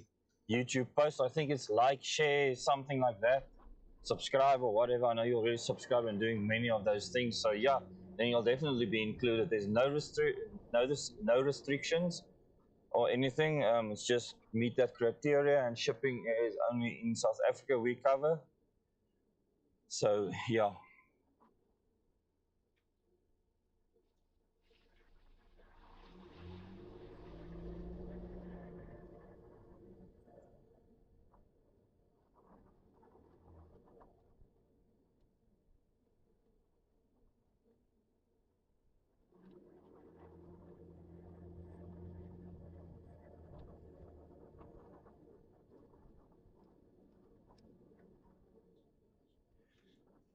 YouTube post, I think it's like, share, something like that, subscribe or whatever. I know you're already subscribed and doing many of those things. So yeah, then you'll definitely be included. There's no restrictions or anything. It's just meet that criteria, and shipping is only in South Africa we cover. So yeah.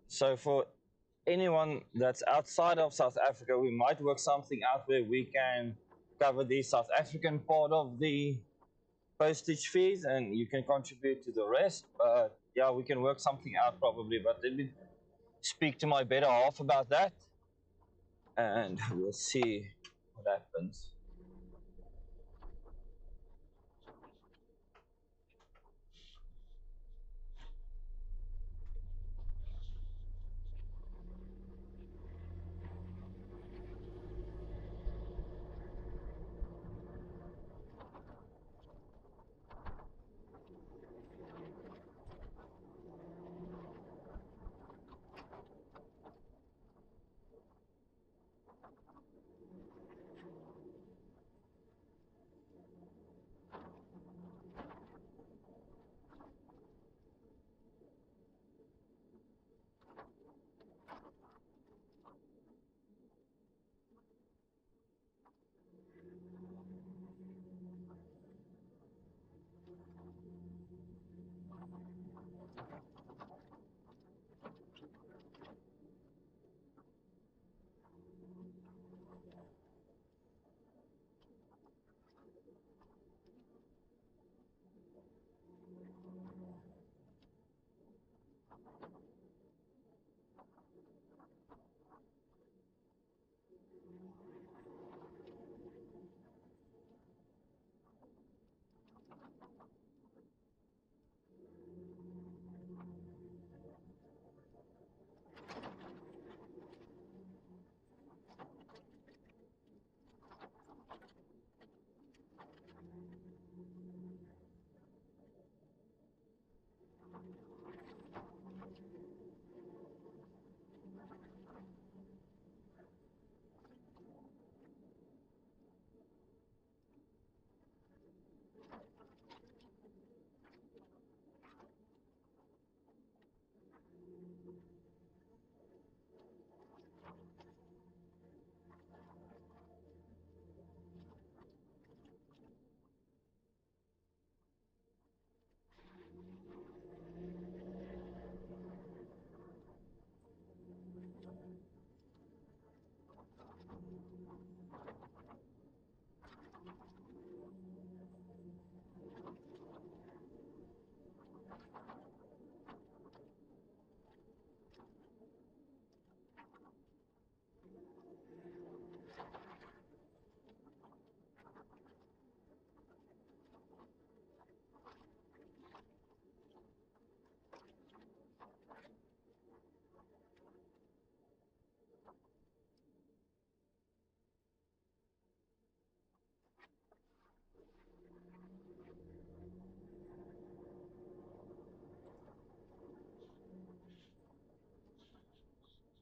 So for anyone that's outside of South Africa, we might work something out where we can cover the South African part of the postage fees and you can contribute to the rest. But yeah, we can work something out probably. But let me speak to my better half about that and we'll see what happens.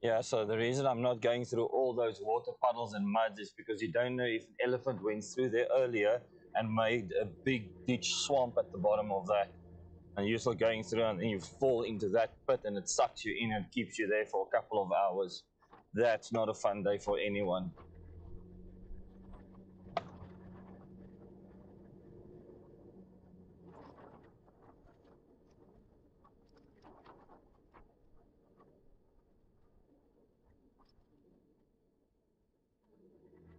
Yeah, so the reason I'm not going through all those water puddles and muds is because you don't know if an elephant went through there earlier and made a big ditch swamp at the bottom of that. And you're still going through and then you fall into that pit and it sucks you in and keeps you there for a couple of hours. That's not a fun day for anyone.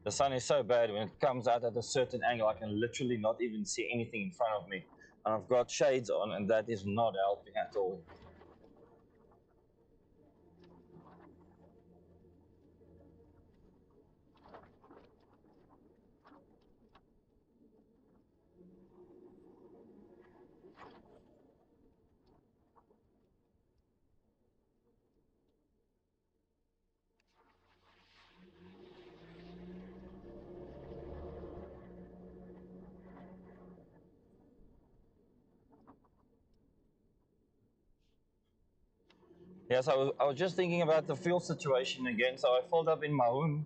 The sun is so bad when it comes out at a certain angle, I can literally not even see anything in front of me. And I've got shades on, and that is not helping at all. Yes, I was just thinking about the fuel situation again. So I filled up in Maun,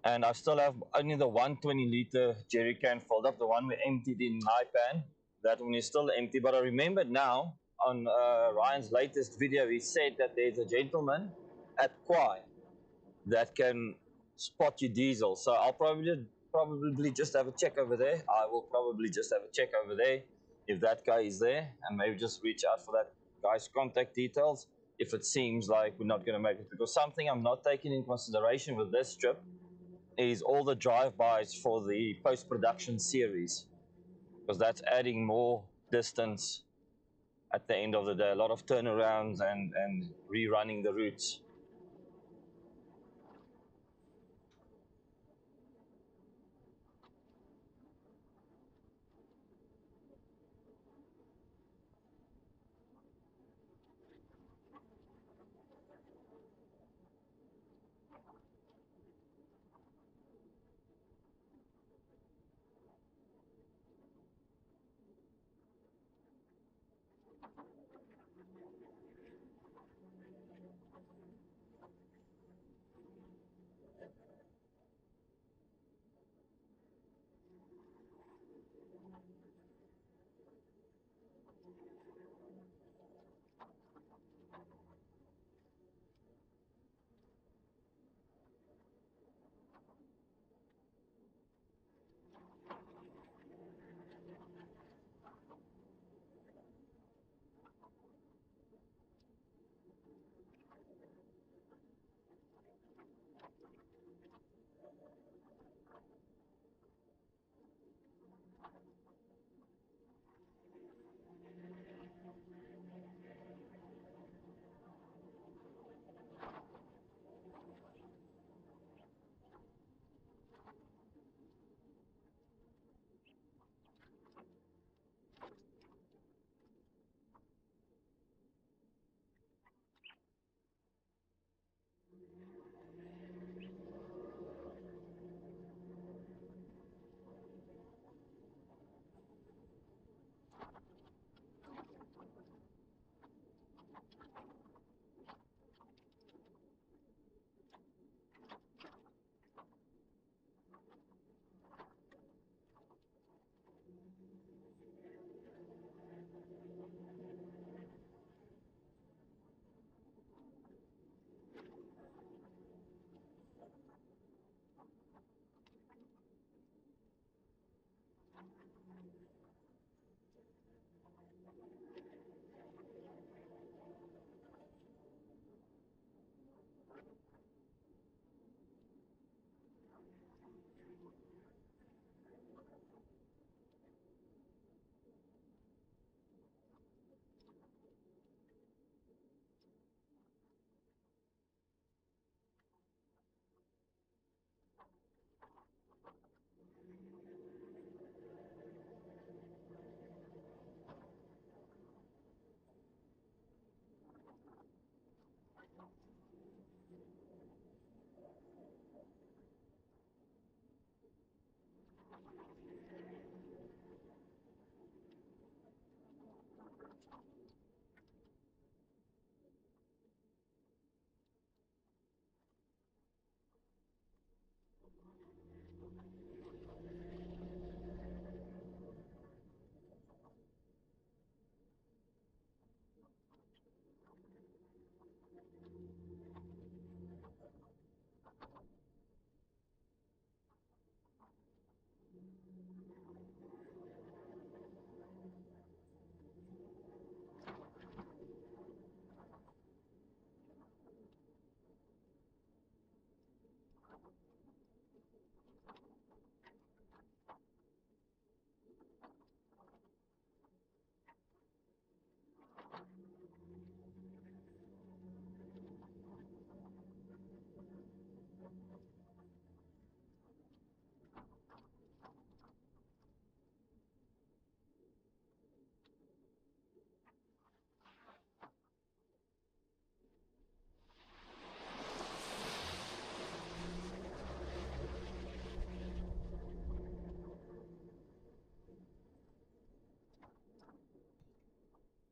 and I still have only the 120-liter jerry can filled up. The one we emptied in Naipan, that one is still empty. But I remembered now on Ryan's latest video, he said that there's a gentleman at Kwai that can spot your diesel. So I'll probably just have a check over there. I will probably just have a check over there if that guy is there, and maybe just reach out for that guy's contact details if it seems like we're not going to make it. Because something I'm not taking in consideration with this trip is all the drive-bys for the post-production series, because that's adding more distance at the end of the day. A lot of turnarounds and rerunning the routes.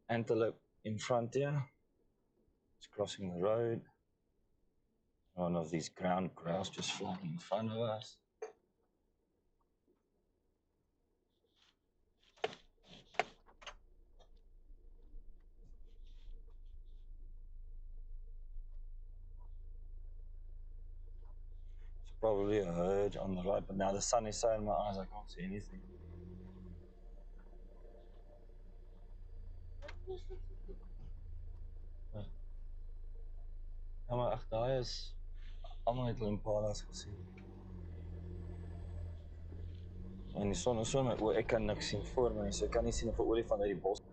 Antelope in front here. Just crossing the road. One of these ground grouse just flying in front of us. It's probably a herd on the right, but now the sun is so in my eyes I can't see anything. Ja, maar ag daai is almal het hulle impalas gesien. En die son is so my oë, ek kan niks sien voor my, so ek kan nie sien of 'n olifant uit die bos.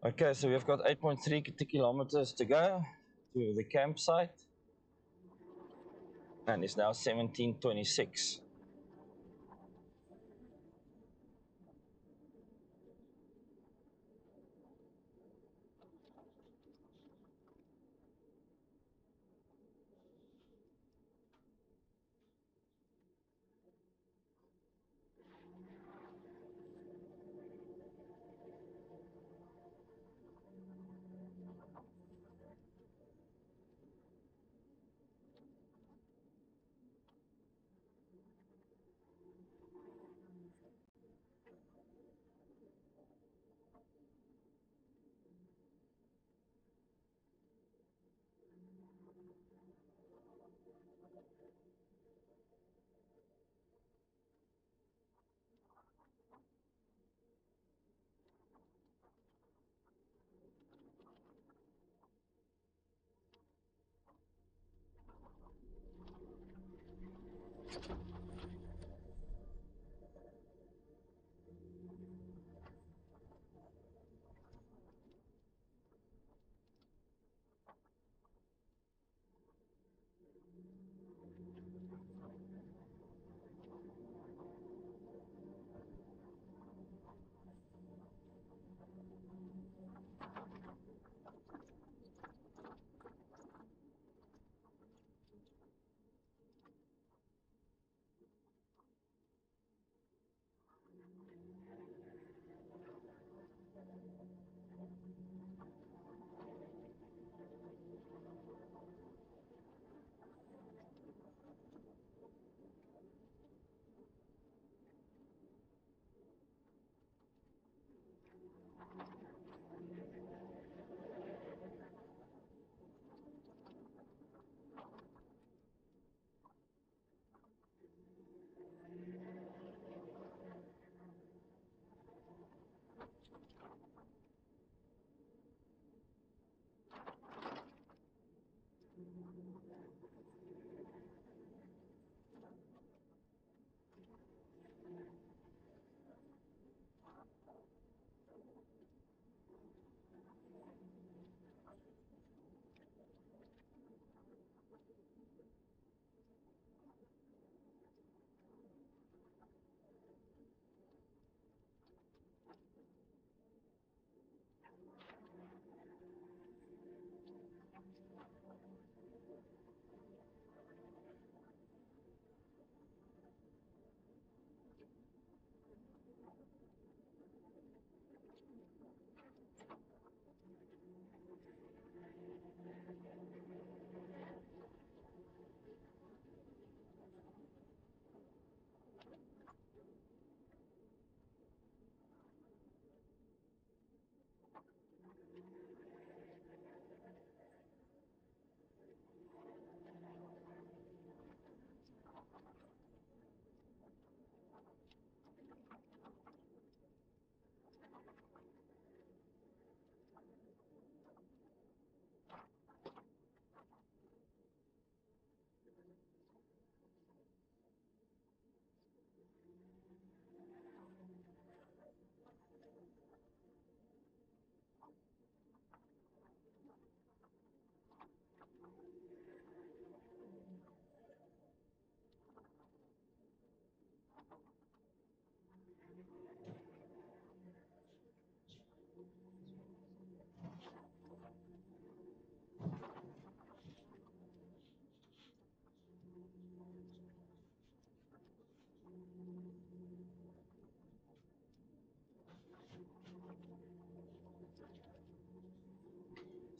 Okay, so we've got 8.3 kilometers to go to the campsite. And it's now 17:26.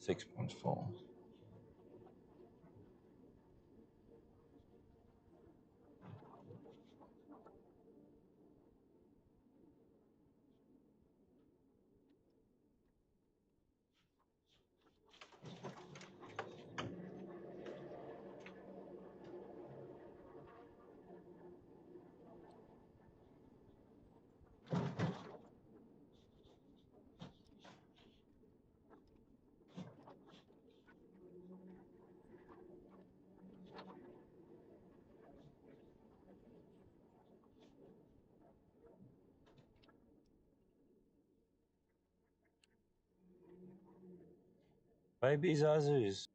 6.4. Baby Zazus.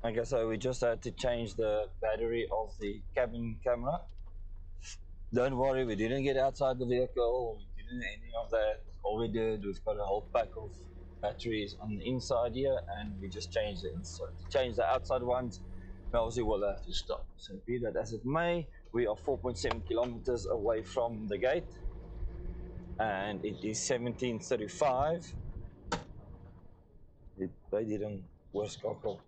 Okay, so we just had to change the battery of the cabin camera. Don't worry, we didn't get outside the vehicle, we didn't any of that. All we did, we've got a whole pack of batteries on the inside here, and we just changed the inside. To change the outside ones, obviously we'll have to stop. So be that as it may, we are 4.7 kilometers away from the gate, and it is 17:35. They didn't oorskakel.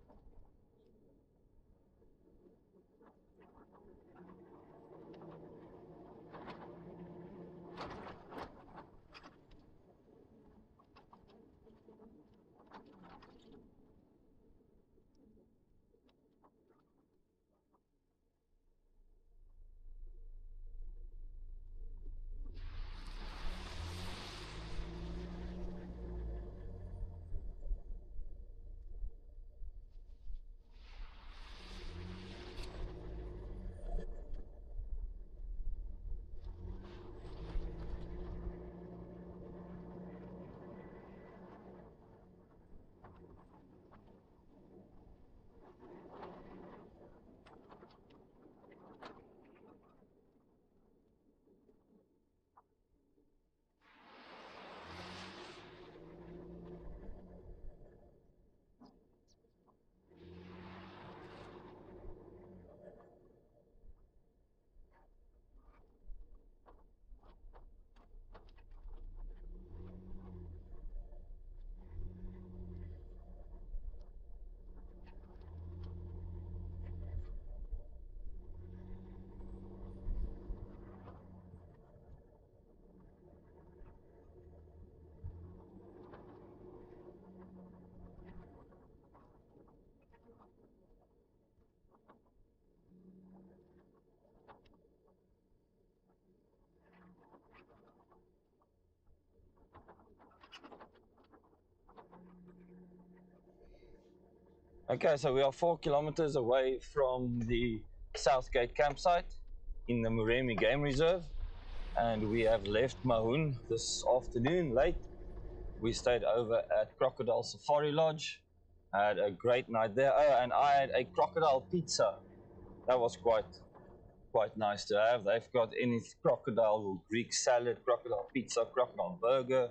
Okay, so we are 4 kilometers away from the Southgate campsite in the Moremi Game Reserve, and we have left Mahoon this afternoon late. We stayed over at Crocodile Safari Lodge, had a great night there. Oh, and I had a crocodile pizza. That was quite nice to have. They've got any crocodile Greek salad, crocodile pizza, crocodile burger.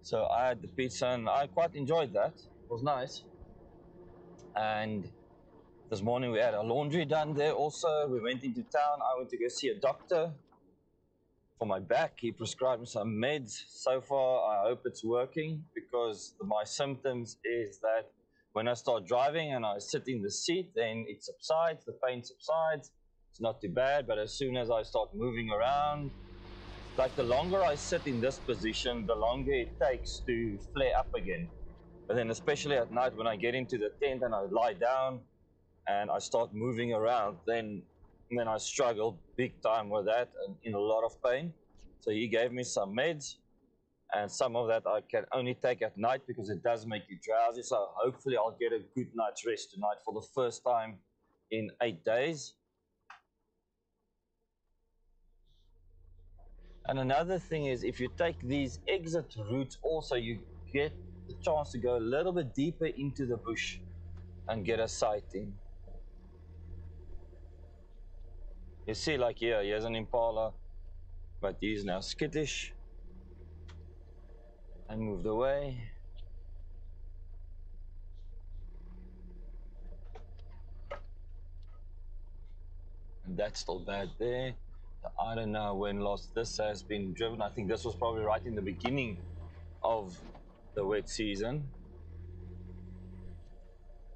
So I had the pizza and I quite enjoyed that. It was nice. And this morning we had our laundry done there also. We went into town. I went to go see a doctor for my back. He prescribed me some meds. So far, I hope it's working because my symptoms is that when I start driving and I sit in the seat, then it subsides, the pain subsides. It's not too bad, but as soon as I start moving around, like the longer I sit in this position, the longer it takes to flare up again. But then especially at night when I get into the tent and I lie down and I start moving around, then I struggle big time with that and in a lot of pain. So he gave me some meds, and some of that I can only take at night because it does make you drowsy. So hopefully I'll get a good night's rest tonight for the first time in 8 days. And another thing is, if you take these exit routes also, you get the chance to go a little bit deeper into the bush and get a sighting. You see, like here, here's an impala, but he's now skittish and moved away. And that's still bad there. I don't know when last this has been driven. I think this was probably right in the beginning of the wet season.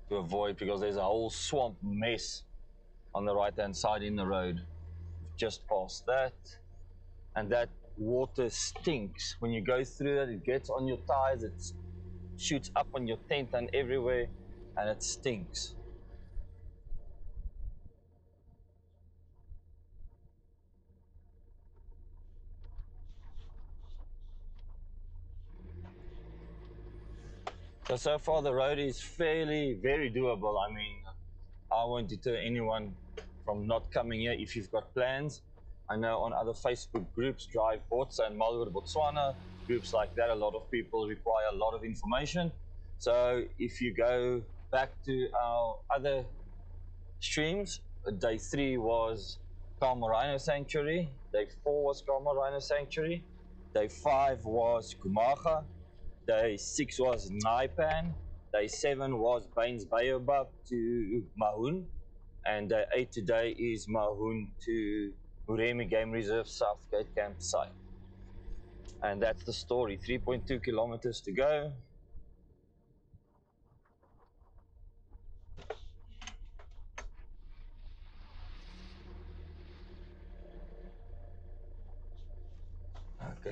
To avoid, because there's a whole swamp mess on the right hand side in the road. Just past that. And that water stinks. When you go through that, it gets on your tires, it shoots up on your tent and everywhere, and it stinks. So far the road is very doable. I mean, I won't deter anyone from not coming here if you've got plans. I know on other Facebook groups, Drive Bots and Malwood Botswana, groups like that, a lot of people require a lot of information. So if you go back to our other streams, day 3 was Kalma Rhino Sanctuary, day 4 was Kalma Rhino Sanctuary, day 5 was Kumaga, day 6 was Naipan, day 7 was Baines Baobab to Mahoon, and day 8 today is Mahoon to Moremi Game Reserve Southgate campsite. And that's the story. 3.2 kilometers to go.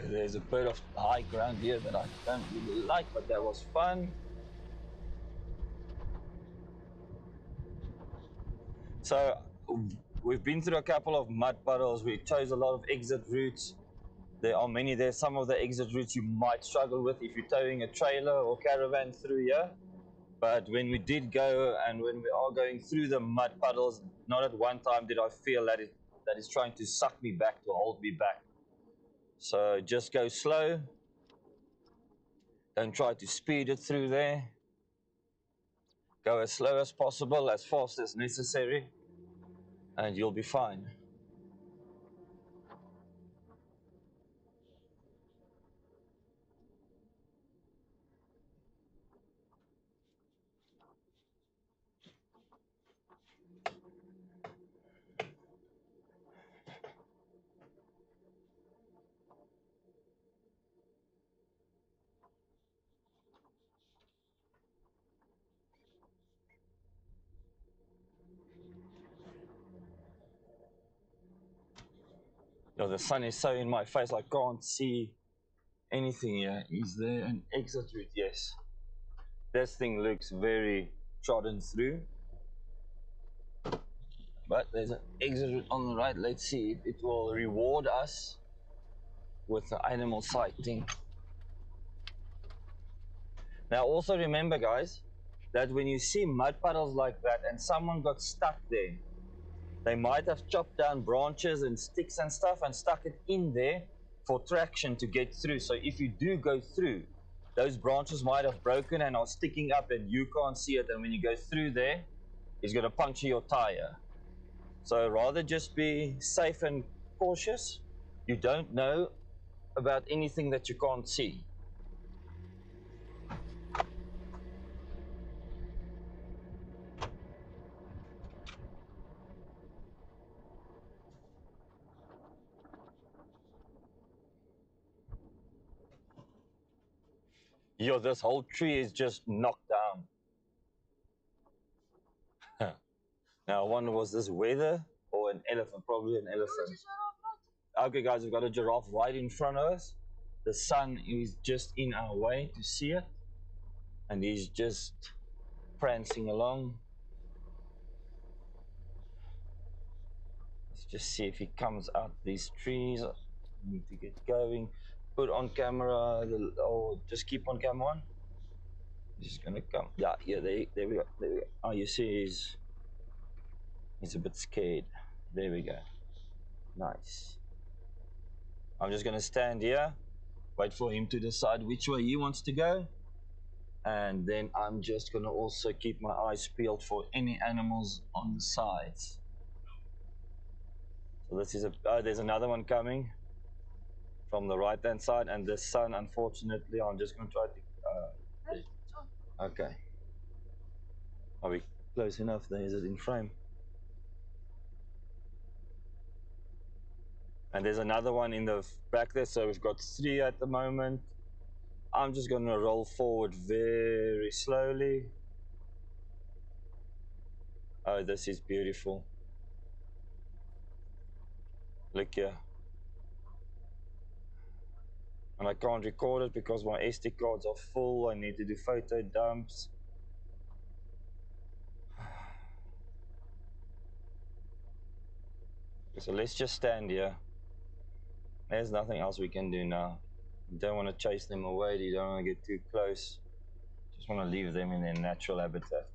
There's a bit of high ground here that I don't really like, but that was fun. So we've been through a couple of mud puddles. We chose a lot of exit routes. There are many there. Some of the exit routes you might struggle with if you're towing a trailer or caravan through here. But when we did go and when we are going through the mud puddles, not at one time did I feel that it's trying to suck me back, to hold me back. So just go slow. Don't try to speed it through there. Go as slow as possible, as fast as necessary, and you'll be fine. The sun is so in my face, I can't see anything here. Is there an exit route? Yes. This thing looks very trodden through. But there's an exit route on the right. Let's see if it will reward us with the animal sighting. Now also remember, guys, that when you see mud puddles like that and someone got stuck there, they might have chopped down branches and sticks and stuff and stuck it in there for traction to get through. So if you do go through, those branches might have broken and are sticking up and you can't see it. And when you go through there, it's going to puncture your tire. So rather just be safe and cautious. You don't know about anything that you can't see. Yo, this whole tree is just knocked down. Now, I wonder, was this weather or an elephant? Probably an elephant. Okay, guys, we've got a giraffe right in front of us. The sun is just in our way to see it. And he's just prancing along. Let's just see if he comes out these trees. I need to get going. Put on camera. Oh, just keep on camera on. He's gonna come. Yeah, there we go. There we go. Oh, you see, he's a bit scared. There we go. Nice. I'm just gonna stand here, wait for him to decide which way he wants to go, and then I'm just gonna also keep my eyes peeled for any animals on the sides. So this is there's another one coming from the right hand side, and the sun, unfortunately, I'm just gonna try to. Okay. Are we close enough? There is it in frame. And there's another one in the back there, so we've got 3 at the moment. I'm just going to roll forward very slowly. Oh, this is beautiful. Look here. And I can't record it because my SD cards are full. I need to do photo dumps. So let's just stand here. There's nothing else we can do now. You don't want to chase them away. You don't want to get too close. Just want to leave them in their natural habitat.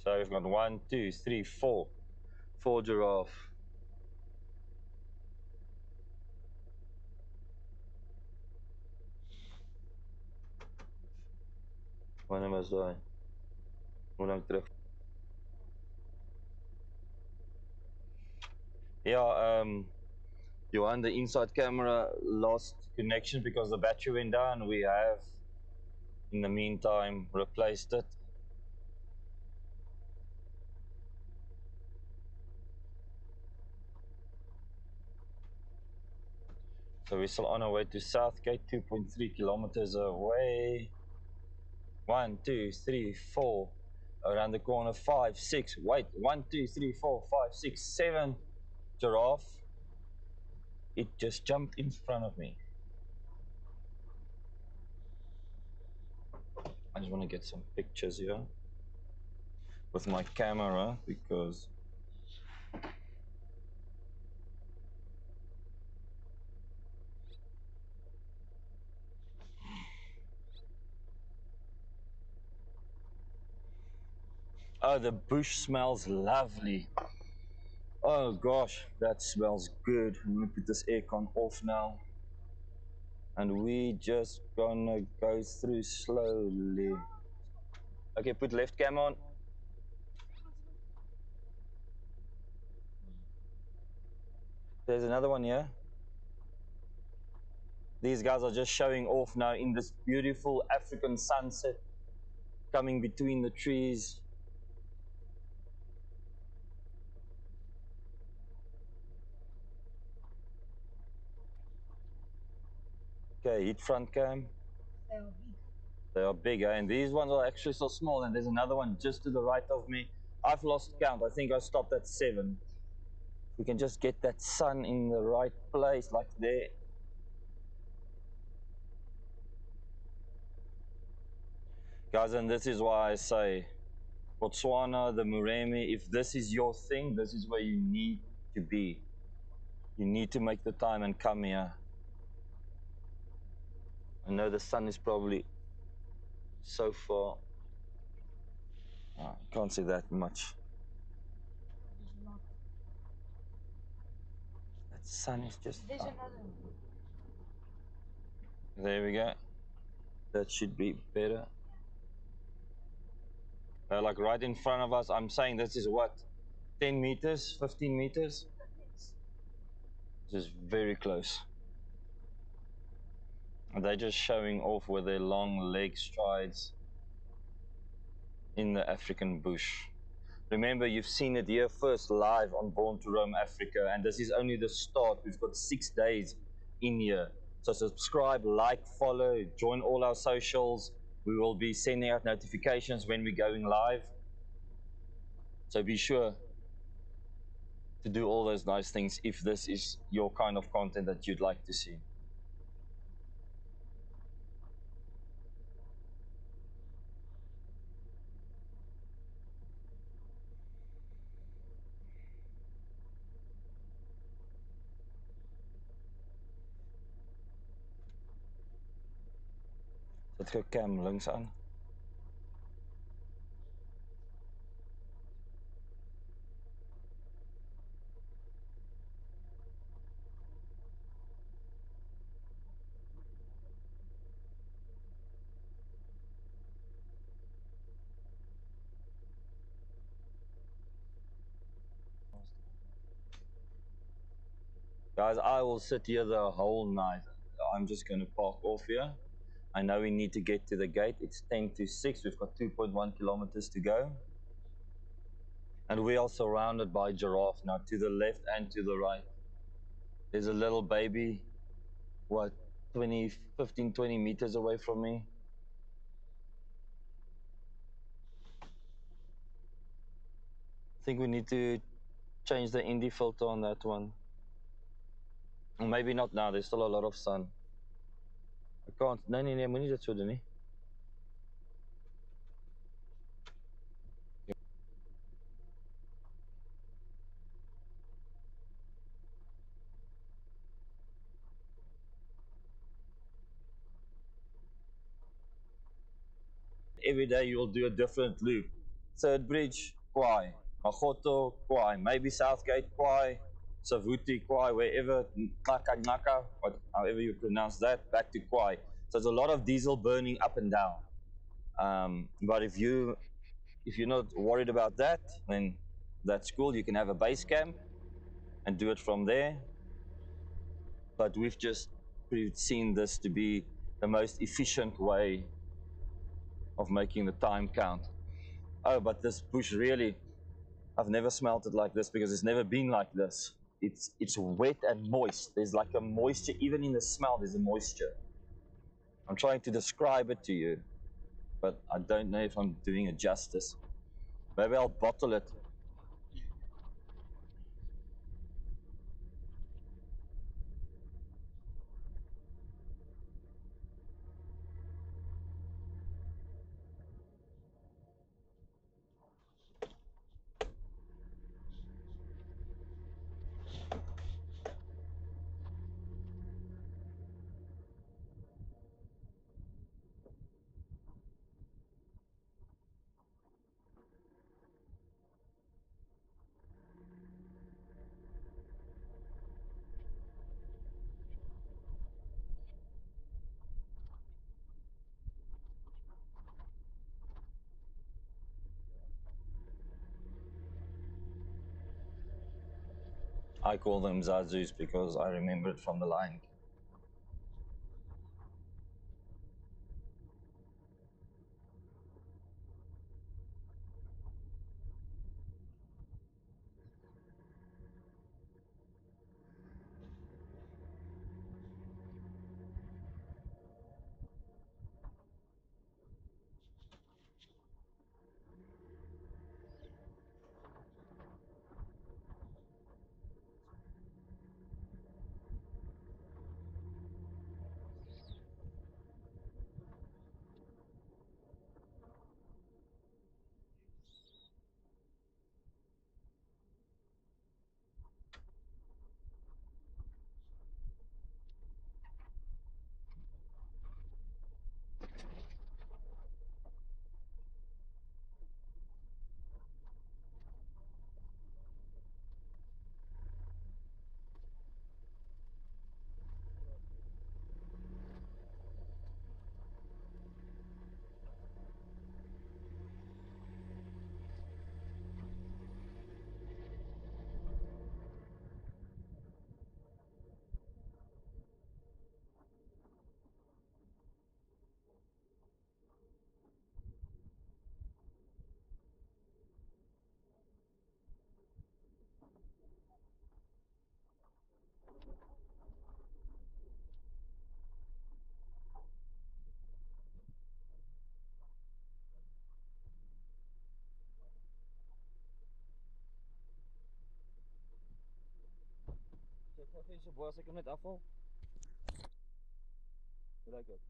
So we've got 1, 2, 3, 4. 4 giraffe. Wanneer was daai? Hoe lank terug? Yeah, Johan, the inside camera lost connection because the battery went down. We have, in the meantime, replaced it. So we're still on our way to Southgate, 2.3 kilometers away. 1, 2, 3, 4. Around the corner, 5, 6. Wait, 1, 2, 3, 4, 5, 6, 7. Giraffe. It just jumped in front of me. I just want to get some pictures here with my camera because oh, the bush smells lovely. Oh gosh, that smells good. I'm gonna put this aircon off now. And we just gonna go through slowly. Okay, put left cam on. There's another one here. These guys are just showing off now in this beautiful African sunset coming between the trees. Okay, hit front cam. They are big. They are bigger, and these ones are actually so small. And there's another one just to the right of me. I've lost count. I think I stopped at 7. We can just get that sun in the right place, like there. Guys, and this is why I say Botswana, the Moremi, if this is your thing, this is where you need to be. You need to make the time and come here. I know the sun is probably so far. Oh, I can't see that much. There's a lot. That sun is just... There's another one. There we go. That should be better. Like right in front of us, I'm saying this is what? 10 meters, 15 meters? This is very close. And they're just showing off with their long leg strides in the African bush. Remember, you've seen it here first live on Born to Roam Africa, and this is only the start. We've got 6 days in here. So subscribe, like, follow, join all our socials. We will be sending out notifications when we're going live. So be sure to do all those nice things if this is your kind of content that you'd like to see. Sit gou cam links aan. Guys, I will sit here the whole night. I'm just going to park off here. I know we need to get to the gate. It's 10 to 6. We've got 2.1 kilometers to go. And we are surrounded by giraffe now, to the left and to the right. There's a little baby, what, 15, 20 meters away from me. I think we need to change the Indie filter on that one. Or maybe not now, there's still a lot of sun. I can't, nee, moenie dit so doen nie. Every day you'll do a different loop. Third Bridge, Kwai. Magoto, Kwai. Maybe Southgate, Kwai. Savuti, Kwai, wherever, Naka, however you pronounce that, back to Kwai. So there's a lot of diesel burning up and down. But if you're not worried about that, then that's cool. You can have a base camp and do it from there. But we've just seen this to be the most efficient way of making the time count. Oh, but this bush really, I've never smelt it like this because it's never been like this. It's wet and moist. There's like a moisture, even in the smell, there's a moisture. I'm trying to describe it to you, but I don't know if I'm doing it justice. Maybe I'll bottle it. I call them Zazus because I remember it from the line. Check gou vir so bo as ek hom net afval. Hoe lyk dit?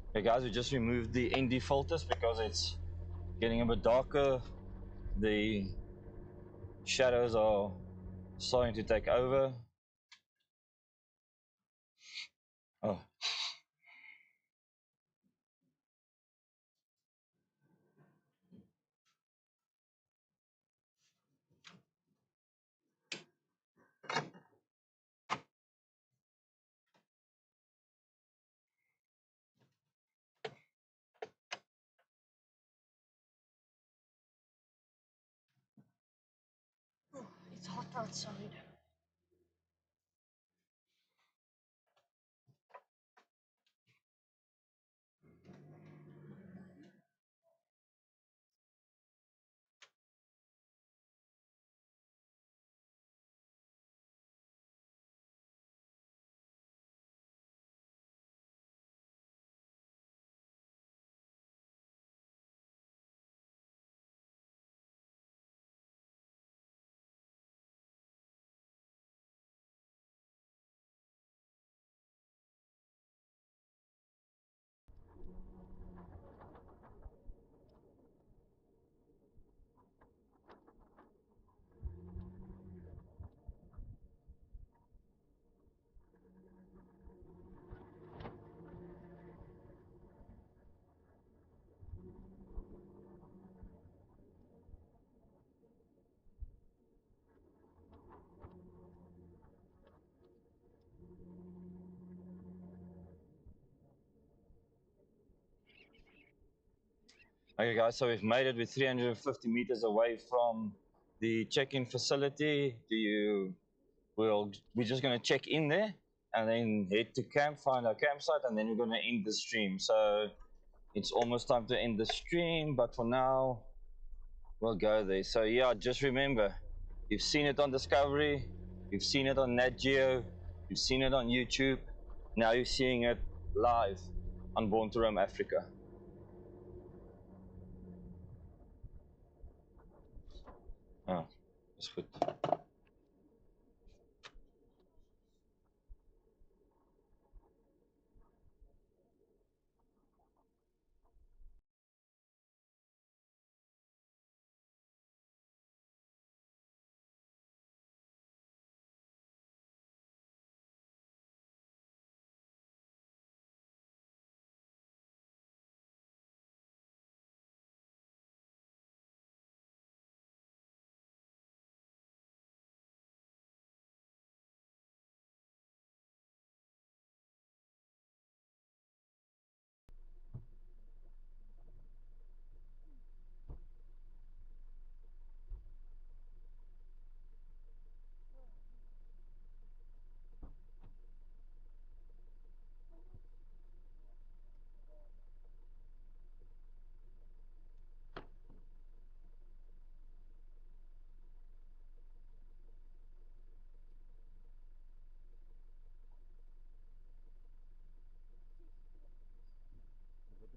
Okay guys, we just removed the ND filters because it's getting a bit darker. The shadows are starting to take over. Oh. Oh, it's hot outside. Okay guys, so we've made it. We're 350 meters away from the check-in facility. We're just going to check in there and then head to camp, find our campsite, and then we're going to end the stream. So it's almost time to end the stream, but for now we'll go there. So yeah, just remember, you've seen it on Discovery, you've seen it on Nat Geo, you've seen it on YouTube. Now you're seeing it live on Born to Roam Africa. Oh, that's good.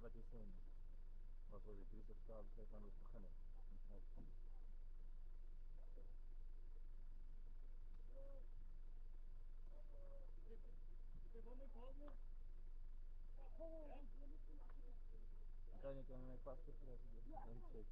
Wat is zijn? Wat wil je 3 september gaan we beginnen? Kan ik aan mijn paspoort krijgen? Oké.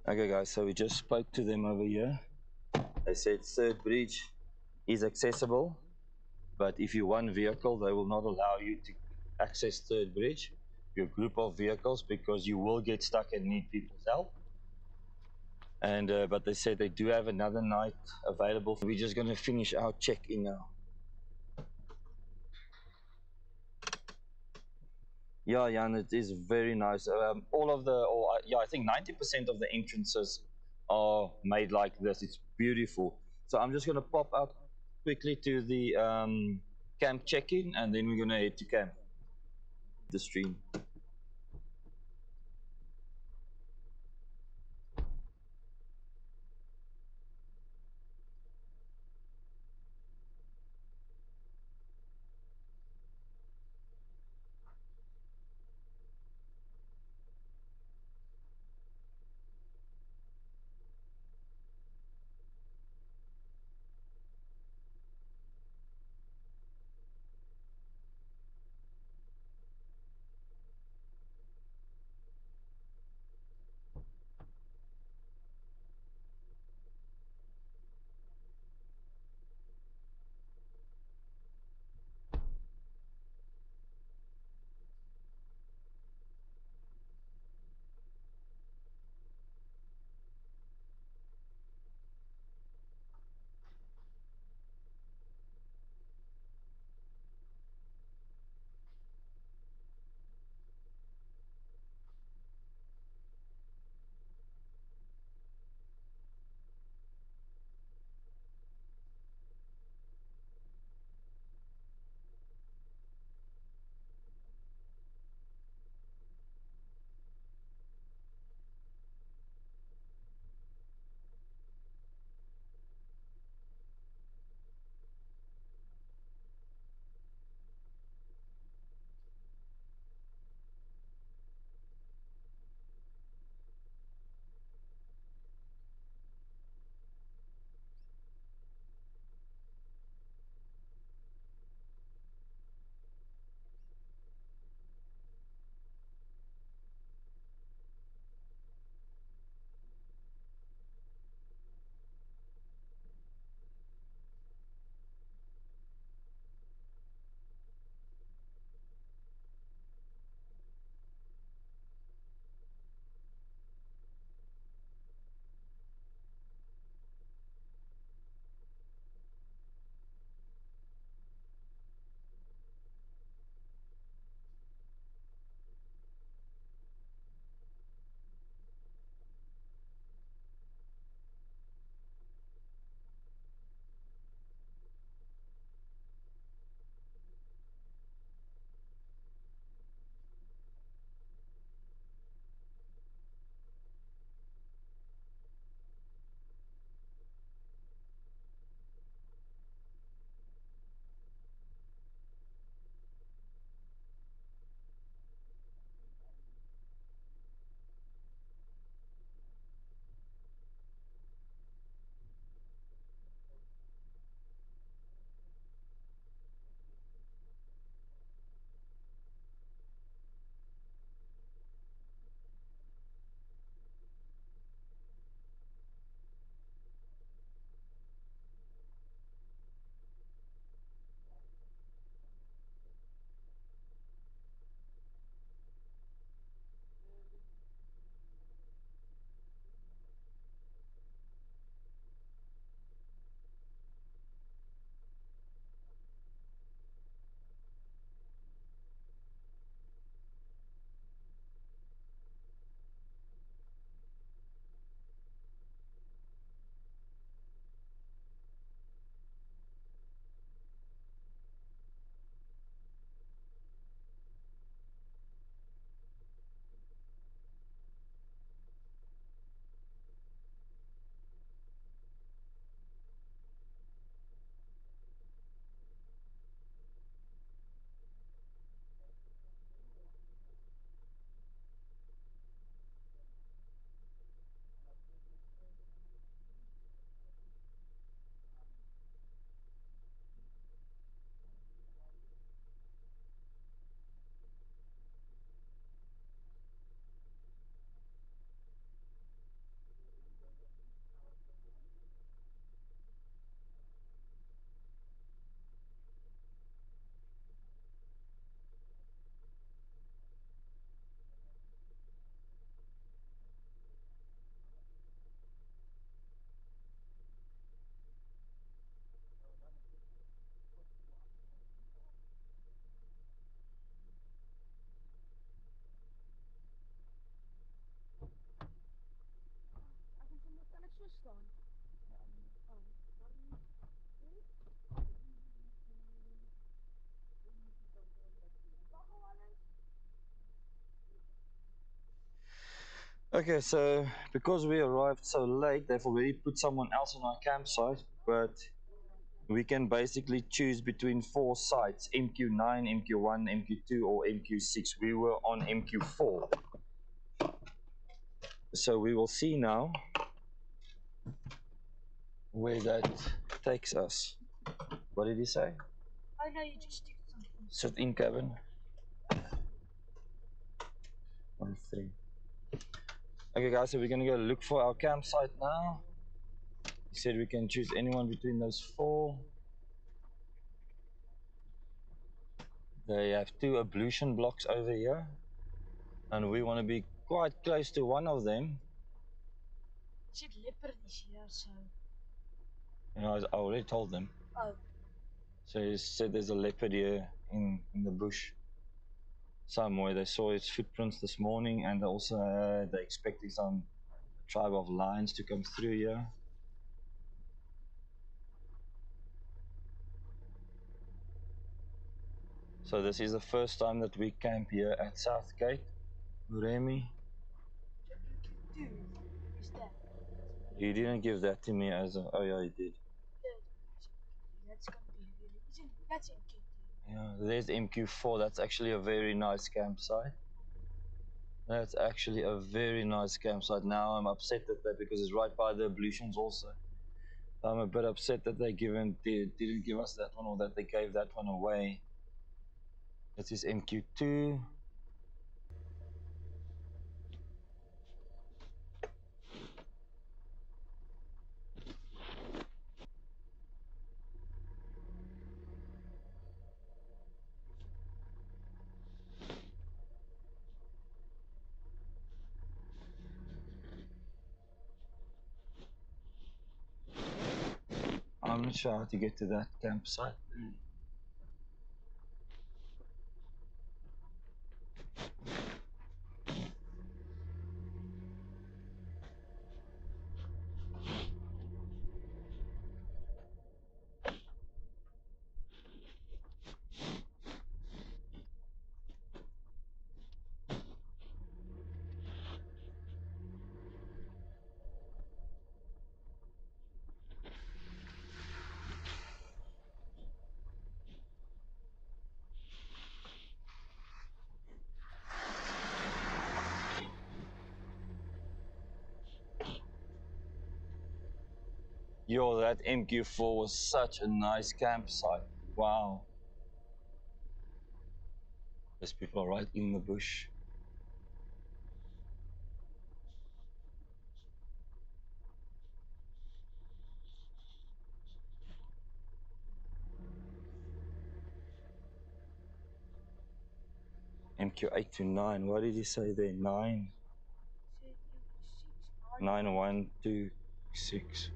Okay, guys, so we just spoke to them over here. They said third bridge is accessible, but if you're one vehicle, they will not allow you to access third bridge, your group of vehicles, because you will get stuck and need people's help. And but they said they do have another night available. We're just going to finish our check-in now. Yeah, Jan, it is very nice. All of the, or yeah, I think 90% of the entrances are made like this. It's beautiful. So I'm just going to pop out quickly to the camp check-in, and then we're going to head to camp. The stream. Okay, so because we arrived so late, they've already put someone else on our campsite, but we can basically choose between 4 sites: MQ9, MQ1, MQ2, or MQ6. We were on MQ4. So we will see now where that takes us. What did he say? I know you just did something. Sit in cabin. 1, 3. Okay, guys, so we're gonna go look for our campsite now. He said we can choose anyone between those 4. They have 2 ablution blocks over here, and we want to be quite close to one of them. It said leopard is here, so. You know, I already told them. Oh. So he said there's a leopard here in the bush somewhere. They saw its footprints this morning, and also they're expecting some tribe of lions to come through here. So this is the first time that we camp here at Southgate, Moremi. MQ2 is that? He didn't give that to me as a. Oh yeah, he did. That's gonna be really. Isn't that's MQ2? Yeah, there's MQ4. That's actually a very nice campsite. That's actually a very nice campsite. Now I'm upset at that because it's right by the ablutions also. I'm a bit upset that they didn't give us that one, or that they gave that one away. This is MQ2. I'm not sure how to get to that campsite. Yo, that MQ4 was such a nice campsite. Wow. There's people right in the bush. MQ8 to 9. What did he say there? 9. 9, 1, 2, 6.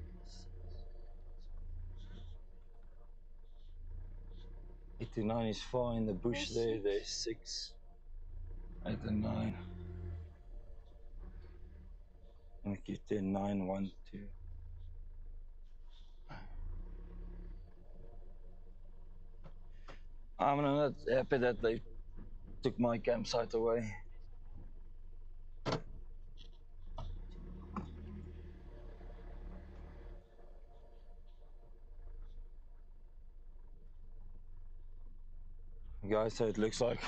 8 to 9 is far in the bush there. There's 6. 8 and 9. MQ10, 9, 1, 2. I'm not happy that they took my campsite away. Guys, so it looks like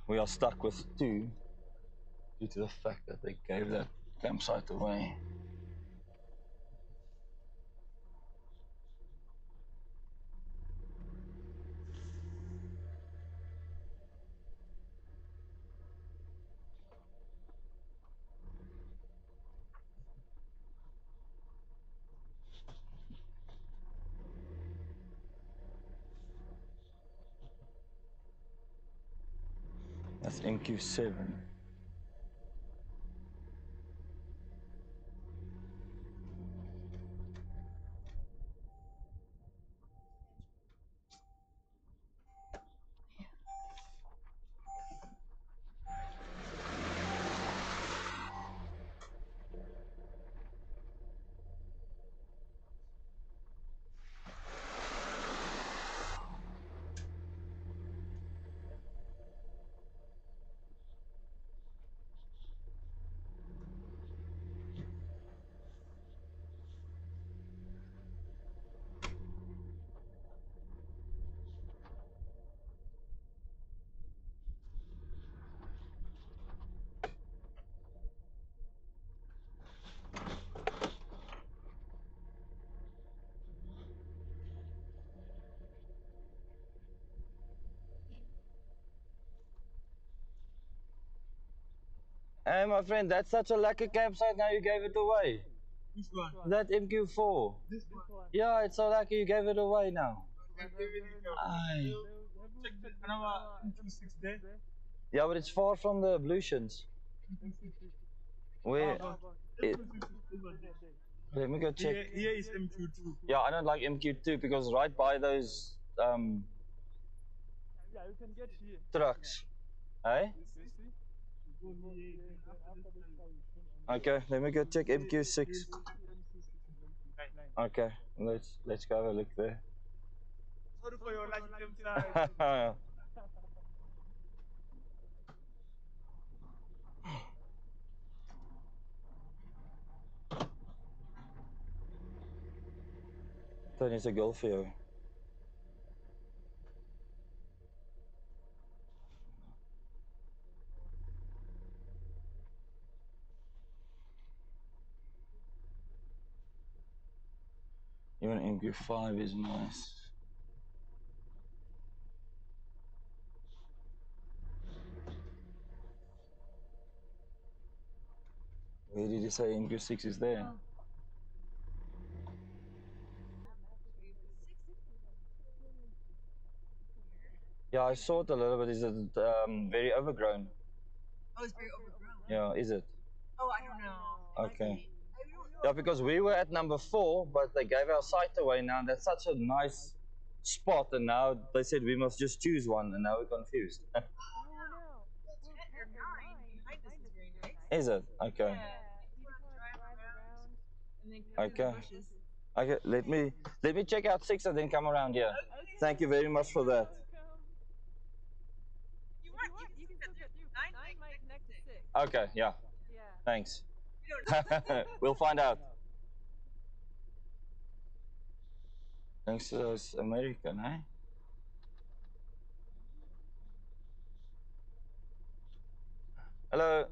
we are stuck with 2 due to the fact that they gave that campsite away. That's MQ7. Hey, my friend, that's such a lucky campsite. Now you gave it away. Which one? That MQ4. This one. Yeah, it's so lucky you gave it away now. I can give it to Aye. you. Check the another M26 there. Yeah, but it's far from the ablutions. Where? It, M26 is over there. let me go check. Here is MQ2. Yeah, I don't like MQ2 because right by those Yeah, you can get here. trucks. Hey? You see? You go here, then after this side you turn on. Okay, let me go check MQ6. Right. Okay, let's go have a look there. Sorry for your lucky campsite. Then it's a goal for you. Even MQ5 is nice. Where did you say MQ6 is there? Yeah, I saw it a little bit. Is it very overgrown? Oh, it's very overgrown. Yeah, is it? Oh, I don't know. Okay. Yeah, because we were at number 4, but they gave our site away now. That's such a nice spot, and now they said we must just choose one, and now we're confused. Well, 10 or 9 behind us is very nice. Is it? Okay. Yeah, if you want to drive around and then go Okay. through the bushes. Okay, let me check out 6 and then come around here. Okay. Thank you very much for that. You want? You can still get through. 9 might connect to 6. Okay, yeah. Yeah. Thanks. We don't know. We'll find out. Thanks to those American, eh? Hello.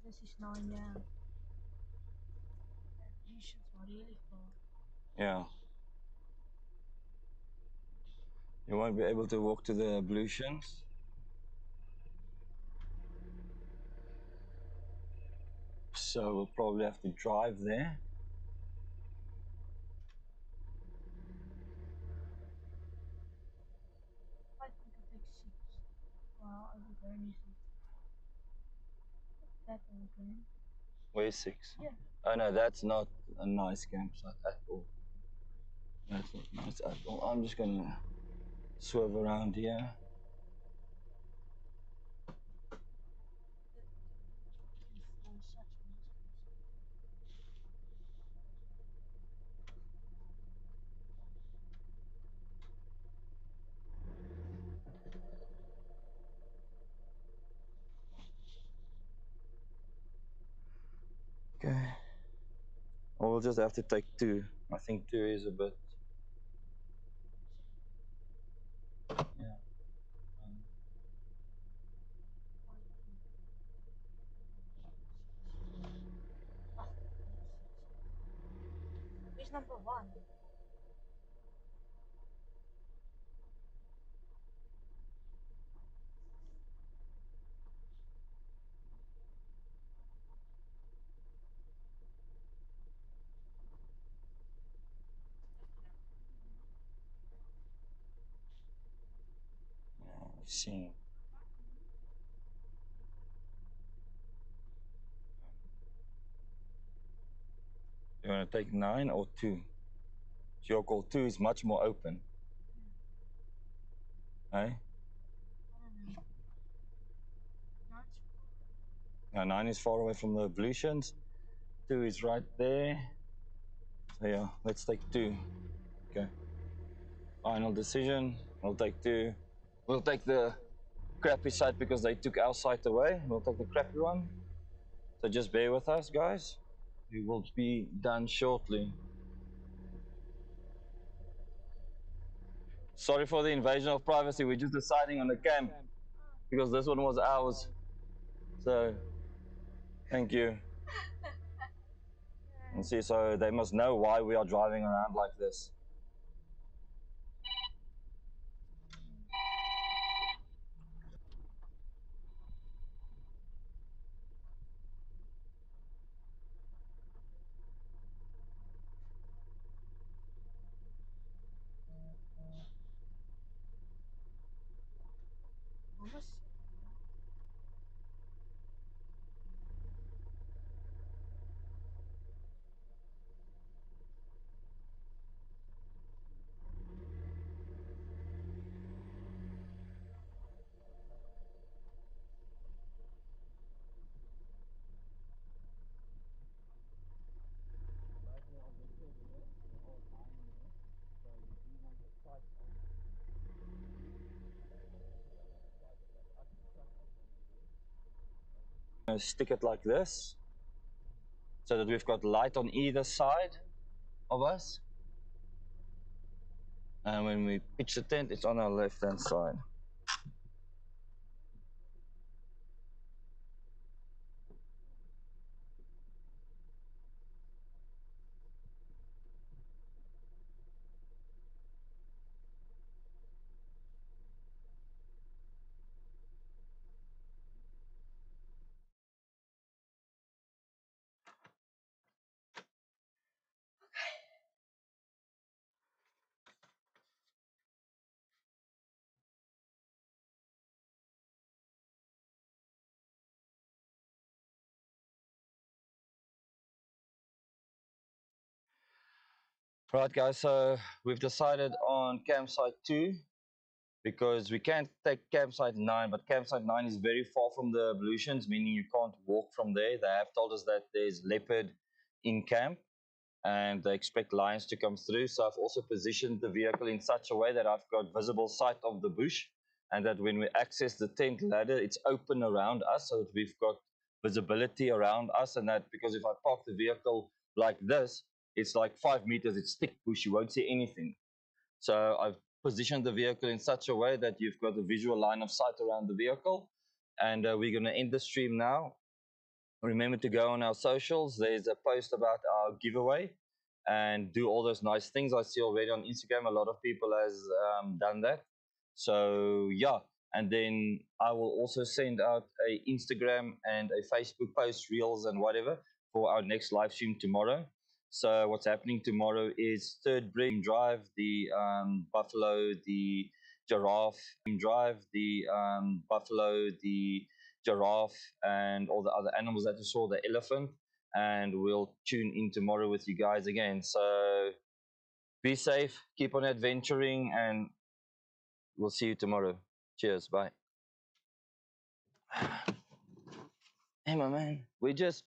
This is slowing down. Patience really full. Yeah. You won't be able to walk to the ablutions. So we'll probably have to drive there. I think I take 6. Wow, I would barely see. That open. Where's 6? Yeah. Oh no, that's not a nice campsite at all. That's not nice at all. I'm just gonna swerve around here. Okay. Or we'll just have to take 2. I think 2 is a bit. Yeah. Where's number 1? Let's see. You want to take 9 or 2? Your call 2 is much more open. Eh? I don't know. No, 9 is far away from the ablutions. 2 is right there. So yeah, let's take 2. Okay. Final decision. We'll take 2. We'll take the crappy site because they took our site away. We'll take the crappy one. So just bear with us, guys. We will be done shortly. Sorry for the invasion of privacy. We're just deciding on the camp because this one was ours. So, thank you. And see, so they must know why we are driving around like this. Almost. Stick it like this so that we've got light on either side of us. And when we pitch the tent, it's on our left hand side. Right, guys, so we've decided on campsite 2 because we can't take campsite 9, but campsite 9 is very far from the ablutions, meaning you can't walk from there. They have told us that there's leopard in camp and they expect lions to come through. So I've also positioned the vehicle in such a way that I've got visible sight of the bush and that when we access the tent ladder, it's open around us so that we've got visibility around us. And that because if I park the vehicle like this, it's like 5 meters, it's thick bush, you won't see anything. So I've positioned the vehicle in such a way that you've got a visual line of sight around the vehicle. And we're going to end the stream now. Remember to go on our socials. There's a post about our giveaway and do all those nice things. I see already on Instagram a lot of people has done that. So yeah, and then I will also send out a Instagram and a Facebook post, reels and whatever for our next live stream tomorrow. So what's happening tomorrow is third break drive, the buffalo, the giraffe drive, the buffalo, the giraffe, and all the other animals that you saw, the elephant. And we'll tune in tomorrow with you guys again. So be safe, keep on adventuring, and we'll see you tomorrow. Cheers. Bye. Hey, my man. We just